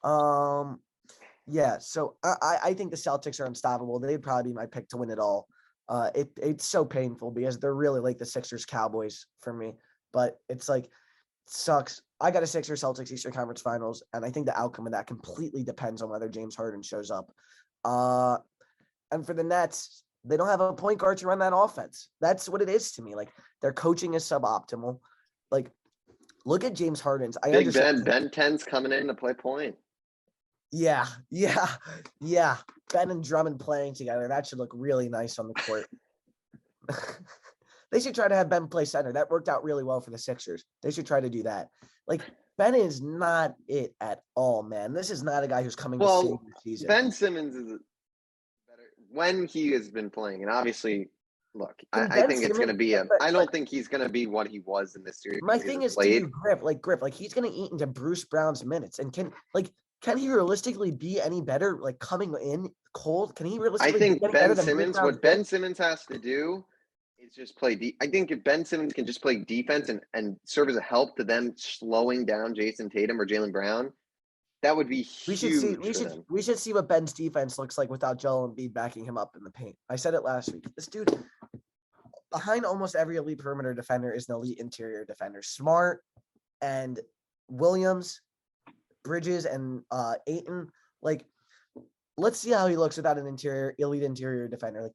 So I think the Celtics are unstoppable. They'd probably be my pick to win it all. It's so painful because they're really like the Sixers Cowboys for me, but it's like, it sucks. I got a Sixers Celtics Eastern Conference Finals, and I think the outcome of that completely depends on whether James Harden shows up. And for the Nets, they don't have a point guard to run that offense. That's what it is to me. Like, their coaching is suboptimal. Like, look at James Harden's. Ben 10's coming in to play point. Yeah. Ben and Drummond playing together. That should look really nice on the court. They should try to have Ben play center. That worked out really well for the Sixers. They should try to do that. Like, Ben is not it at all, man. This is not a guy who's coming to save the season. Ben Simmons is better when he has been playing. And obviously, look, I think it's going to be I don't think he's going to be what he was in this series. My thing is, Griff, he's going to eat into Bruce Brown's minutes. And can he realistically be any better, like, coming in cold? Can he realistically be Ben Simmons, what Ben Simmons has to do is just play I think if Ben Simmons can just play defense and serve as a help to them slowing down Jason Tatum or Jaylen Brown, that would be huge. We should see what Ben's defense looks like without Joel Embiid backing him up in the paint. I said it last week. This dude, behind almost every elite perimeter defender, is an elite interior defender. Smart and Williams, Bridges, and Ayton. Like, let's see how he looks without an elite interior defender. Like,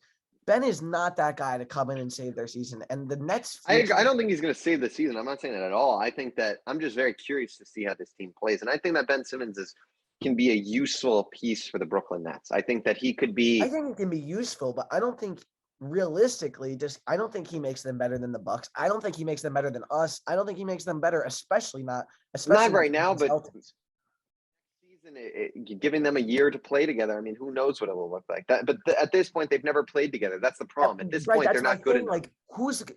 Ben is not that guy to come in and save their season. And the Nets, I don't think he's going to save the season. I'm not saying that at all. I think that I'm just very curious to see how this team plays. And I think that Ben Simmons can be a useful piece for the Brooklyn Nets. I think that he could be. I think he can be useful, but I don't think realistically, I don't think he makes them better than the Bucks. I don't think he makes them better than us. I don't think he makes them better, especially not right now, but giving them a year to play together. I mean, who knows what it will look like? That, but at this point, they've never played together. That's the problem. At this point, they're not good enough.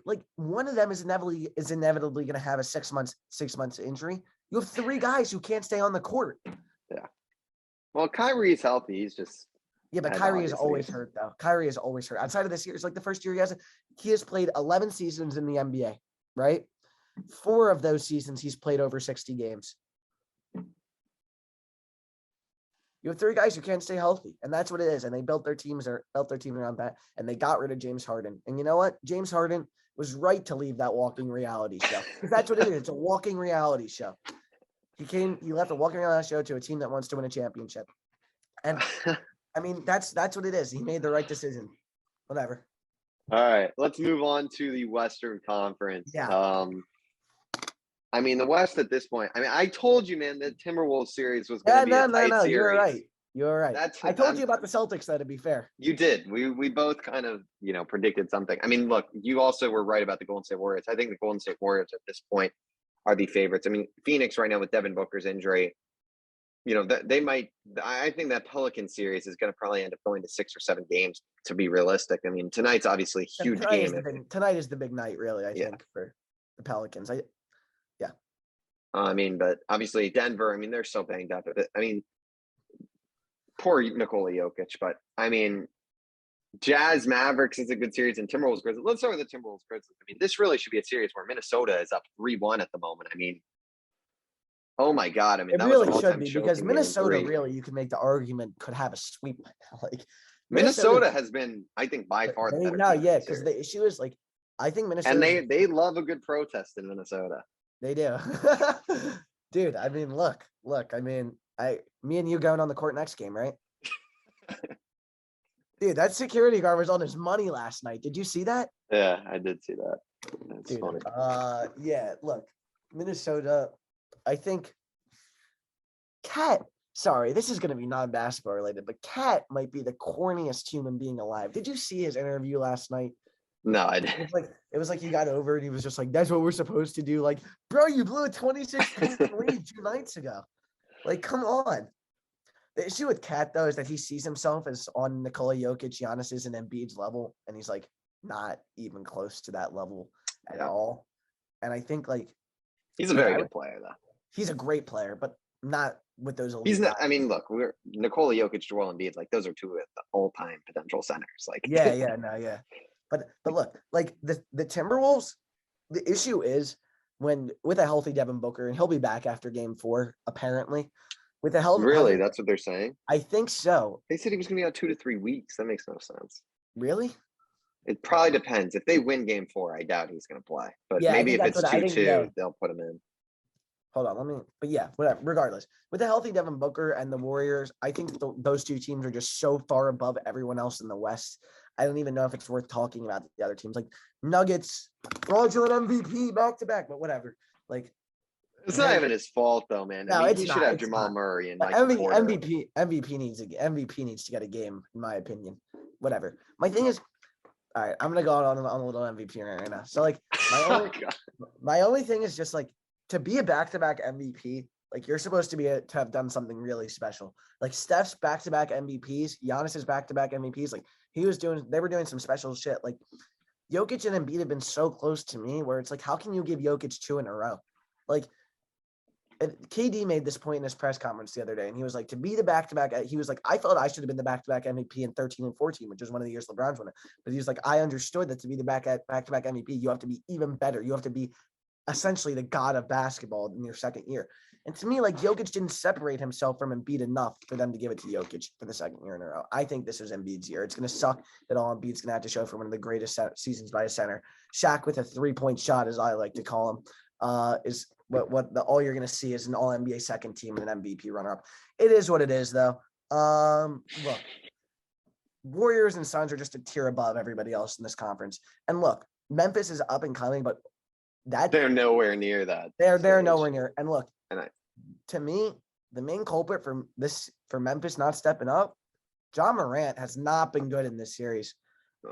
Like, one of them is inevitably going to have a 6 months injury. You have 3 guys who can't stay on the court. Yeah. Well, Kyrie's healthy. He's just. Yeah, but Kyrie is always hurt, though. Kyrie is always hurt. Outside of this year, it's like the first year he has played 11 seasons in the NBA, right? 4 of those seasons, he's played over 60 games. You have 3 guys who can't stay healthy, and that's what it is. And they built their team around that, and they got rid of James Harden. And you know what? James Harden was right to leave that walking reality show. Because that's what it is. It's a walking reality show. He left a walking reality show to a team that wants to win a championship. And I mean, that's what it is. He made the right decision. Whatever. All right, let's move on to the Western Conference. Yeah. I mean, the West at this point. I mean, I told you, man, the Timberwolves series was going to be a tight series. You're right. You're right. I told you about the Celtics, though, to be fair. You did. We both kind of, predicted something. I mean, look, you also were right about the Golden State Warriors. I think the Golden State Warriors at this point are the favorites. I mean, Phoenix right now with Devin Booker's injury, they might. I think that Pelican series is going to probably end up going to 6 or 7 games, to be realistic. I mean, tonight's obviously a huge game. Tonight is the big night, really, I think. the Pelicans. But obviously Denver, they're so banged up. Poor Nikola Jokic, but Jazz Mavericks is a good series, and Timberwolves Grizzlies. Let's start with the Timberwolves Grizzlies. This really should be a series where Minnesota is up 3-1 at the moment. Oh my God. It that really was should be, because Minnesota really, you could make the argument, could have a sweep. Like Minnesota has been, I think, by far the better team. Yeah, because the issue is like, I think Minnesota, and they love a good protest in Minnesota. They do. Dude, look, me and you going on the court next game, right? Dude, that security guard was on his money last night. Did you see that? Yeah, I did see that. That's Dude, funny. Yeah, look, Minnesota, I think sorry, this is going to be non-basketball related, but Cat might be the corniest human being alive. Did you see his interview last night? No, I didn't. It was like he got over and he was just like, that's what we're supposed to do. Like, bro, you blew a 26-point lead 2 nights ago. Like, come on. The issue with Cat, though, is that he sees himself as on Nikola Jokic, Giannis's, and Embiid's level, and he's like not even close to that level at all. And I think he's a very good player, though. He's a great player, but not with those. He's not. Look, we're Nikola Jokic, Joel Embiid. Those are two of the all-time potential centers. Yeah. But look, the Timberwolves. The issue is with a healthy Devin Booker, and he'll be back after Game 4, apparently. With a healthy, really, that's what they're saying. I think so. They said he was going to be out 2 to 3 weeks. That makes no sense. Really? It probably depends. If they win Game 4, I doubt he's going to play. But yeah, maybe if it's 2-2, they'll put him in. Hold on, but yeah, whatever. Regardless, with a healthy Devin Booker and the Warriors, I think those two teams are just so far above everyone else in the West. I don't even know if it's worth talking about the other teams. Like Nuggets, fraudulent MVP back-to-back, but whatever. It's not even his fault, though, man. No, he should have Jamal Murray and MVP needs to get a game, in my opinion. Whatever. My thing is, all right, I'm gonna go on a little MVP right now. So my only thing is just to be a back-to-back MVP. You're supposed to have done something really special. Steph's back-to-back MVPs, Giannis's back-to-back MVPs. They were doing some special shit. Jokic and Embiid have been so close to me, where it's how can you give Jokic 2 in a row? And KD made this point in his press conference the other day, and he was to be the back-to-back, he was I thought I should have been the back-to-back MVP in 13 and 14, which was one of the years LeBron's won it. But he was I understood that to be the back-to-back MVP, you have to be even better. You have to be essentially the god of basketball in your second year. And to me, Jokic didn't separate himself from Embiid enough for them to give it to Jokic for the second year in a row. I think this is Embiid's year. It's going to suck that all Embiid's going to have to show for one of the greatest seasons by a center. Shaq with a 3-point shot, as I like to call him, is all you're going to see is an all-NBA second team and an MVP runner-up. It is what it is, though. Look, Warriors and Suns are just a tier above everybody else in this conference. And look, Memphis is up and coming, but they're nowhere near that. They're nowhere near. And look, to me, the main culprit for Memphis not stepping up, John Morant has not been good in this series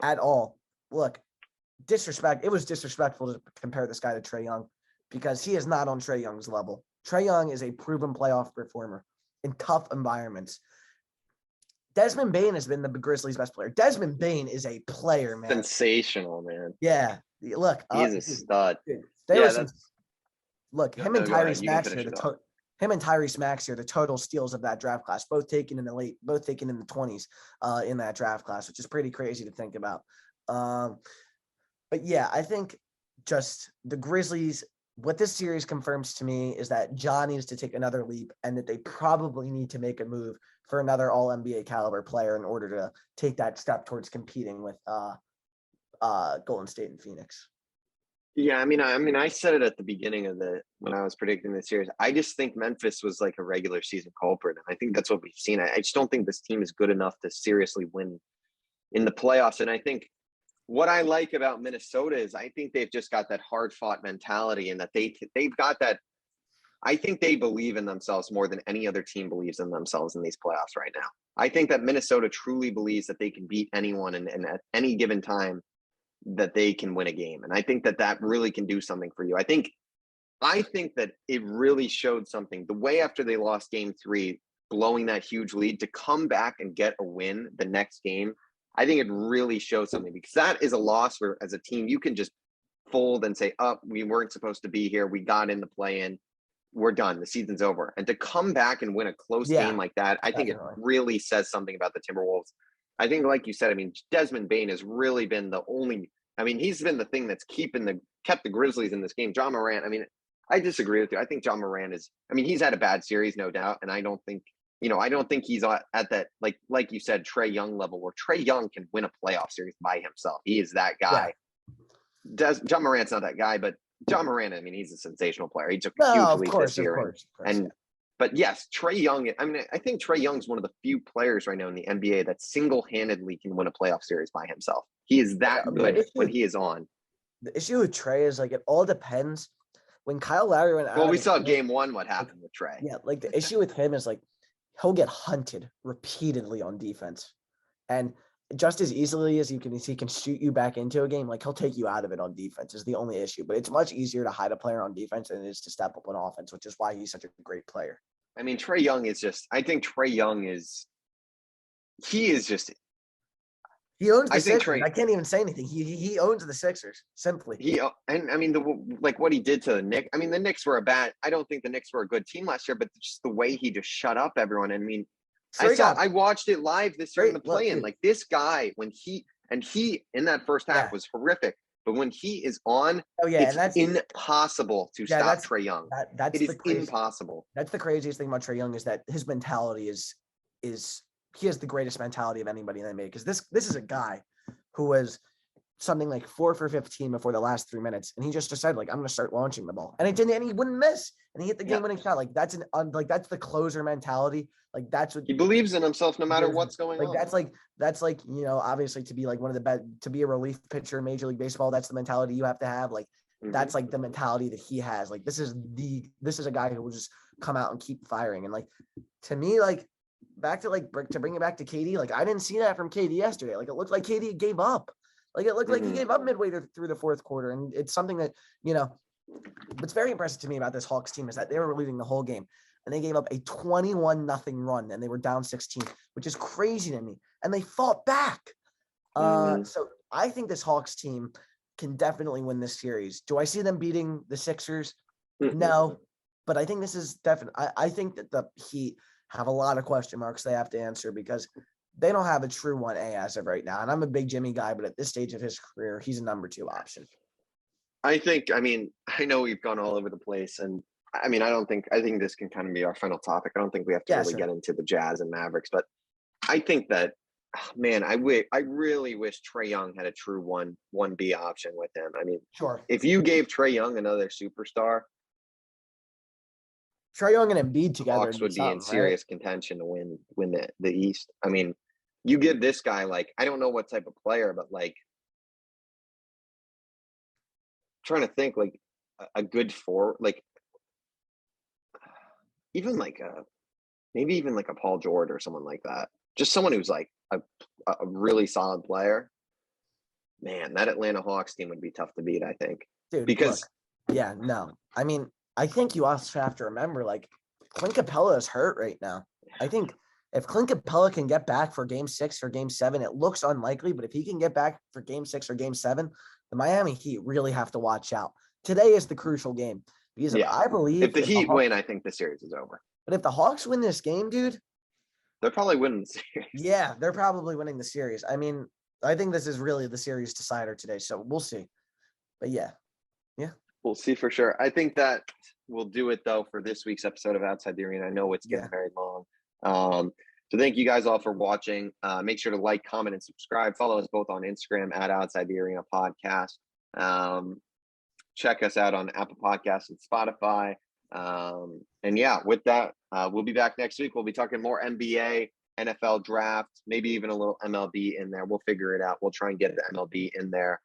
at all. Look, disrespect. It was disrespectful to compare this guy to Trae Young, because he is not on Trae Young's level. Trae Young is a proven playoff performer in tough environments. Desmond Bane has been the Grizzlies' best player. Desmond Bane is a player, man. Sensational, man. Yeah. Look. He's a stud. Him and Tyrese Maxey are the total steals of that draft class, both taken in the 20s in that draft class, which is pretty crazy to think about. But yeah, I think just the Grizzlies, what this series confirms to me is that Ja needs to take another leap, and that they probably need to make a move for another all-NBA caliber player in order to take that step towards competing with Golden State and Phoenix. Yeah, I said it at the beginning of when I was predicting the series. I just think Memphis was a regular season culprit, and I think that's what we've seen. I just don't think this team is good enough to seriously win in the playoffs. And I think what I like about Minnesota is I think they've just got that hard-fought mentality, and that they've got that. I think they believe in themselves more than any other team believes in themselves in these playoffs right now. I think that Minnesota truly believes that they can beat anyone, and at any given time that they can win a game. And I think that really can do something for you. I think that it really showed something. The way after they lost Game 3, blowing that huge lead, to come back and get a win the next game, I think it really shows something, because that is a loss where, as a team, you can just fold and say, "Oh, we weren't supposed to be here. We got in the play-in. We're done. The season's over." And to come back and win a close game like that, I think it really says something about the Timberwolves. I think, like you said, I mean, Desmond Bane has really been the only. I mean, he's been the thing that's kept the Grizzlies in this game. John Morant. I mean, I disagree with you. I think John Morant is. I mean, he's had a bad series, no doubt, and I don't think he's at that like you said, Trae Young level where Trae Young can win a playoff series by himself. He is that guy. John Morant's not that guy, but John Morant, I mean, he's a sensational player. He took a huge leap this year. But yes, Trae Young, I mean, I think Trae Young's one of the few players right now in the NBA that single-handedly can win a playoff series by himself. He is that good when he is on. The issue with Trae is, like, it all depends. When Kyle Lowry went out. Well, we saw game one what happened with Trae. Yeah, like, the issue with him is, like, he'll get hunted repeatedly on defense. And just as easily as he can shoot you back into a game, like, he'll take you out of it on defense is the only issue. But it's much easier to hide a player on defense than it is to step up on offense, which is why he's such a great player. I mean, Trae Young is just – I think Trae Young is – he owns the Sixers. I can't even say anything. He owns the Sixers, simply. And I mean, what he did to the Knicks. I mean, the Knicks were I don't think the Knicks were a good team last year, but just the way he just shut up everyone. I mean, I watched it live this year in the play-in. Like, this guy, when he in that first half was horrific. But when he is on, it's impossible to stop Trae Young. It is impossible. That's the craziest thing about Trae Young is that his mentality is he has the greatest mentality of anybody in the NBA. Because this is a guy who was something like 4 for 15 before the last 3 minutes, and he just decided, like, I'm going to start launching the ball, and it didn't, and he wouldn't miss, and he hit the game-winning shot. Like, that's that's the closer mentality. Like, that's what he believes in himself, no matter what's going on. That's like obviously to be like one of the best, to be a relief pitcher in Major League Baseball. That's the mentality you have to have. Like, that's like the mentality that he has. Like, this is a guy who will just come out and keep firing. And, like, to me, like, to bring it back to KD, like, I didn't see that from KD yesterday. Like, it looked like KD gave up. Like, it looked like he gave up midway through the fourth quarter. And it's something that, what's very impressive to me about this Hawks team is that they were leading the whole game, and they gave up a 21-0 run, and they were down 16, which is crazy to me. And they fought back. So I think this Hawks team can definitely win this series. Do I see them beating the Sixers? No, but I think this is definitely. I think that the Heat have a lot of question marks they have to answer because they don't have a true 1A as of right now. And I'm a big Jimmy guy, but at this stage of his career, he's a number 2 option. I know we've gone all over the place, and I think this can kind of be our final topic. I don't think we have to really get into the Jazz and Mavericks, but I think that, man, I really wish Trae Young had a true 1B option with him. I mean, if you gave Trae Young another superstar, Trae Young and Embiid together, Hawks would be in serious contention to win the East. I mean, you give this guy, like, I don't know what type of player, but, like, trying to think, like, a good like, even like maybe even like a Paul George or someone like that. Just someone who's like a really solid player. Man, that Atlanta Hawks team would be tough to beat, I think. Dude, because I mean, I think you also have to remember, like, Clint Capella is hurt right now. I think if Clint Capella can get back for Game 6 or Game 7, it looks unlikely, but if he can get back for Game 6 or Game 7, the Miami Heat really have to watch out. Today is the crucial game. Because I believe if the Heat win, I think the series is over. But if the Hawks win this game, dude, they're probably winning the series. Yeah, they're probably winning the series. I mean, I think this is really the series decider today, so we'll see. But yeah. We'll see for sure. I think that will do it, though, for this week's episode of Outside the Arena. I know it's getting very long. So thank you guys all for watching. Make sure to like, comment, and subscribe. Follow us both on Instagram at Outside the Arena Podcast. Check us out on Apple Podcasts and Spotify. And with that, we'll be back next week. We'll be talking more NBA, NFL draft, maybe even a little MLB in there. We'll figure it out. We'll try and get the MLB in there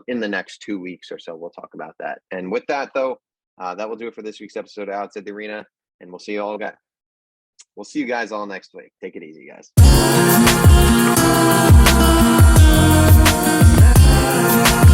in the next 2 weeks or so. We'll talk about that. And with that, though, that will do it for this week's episode of Outside the Arena. And we'll see you all again. We'll see you guys all next week. Take it easy, guys.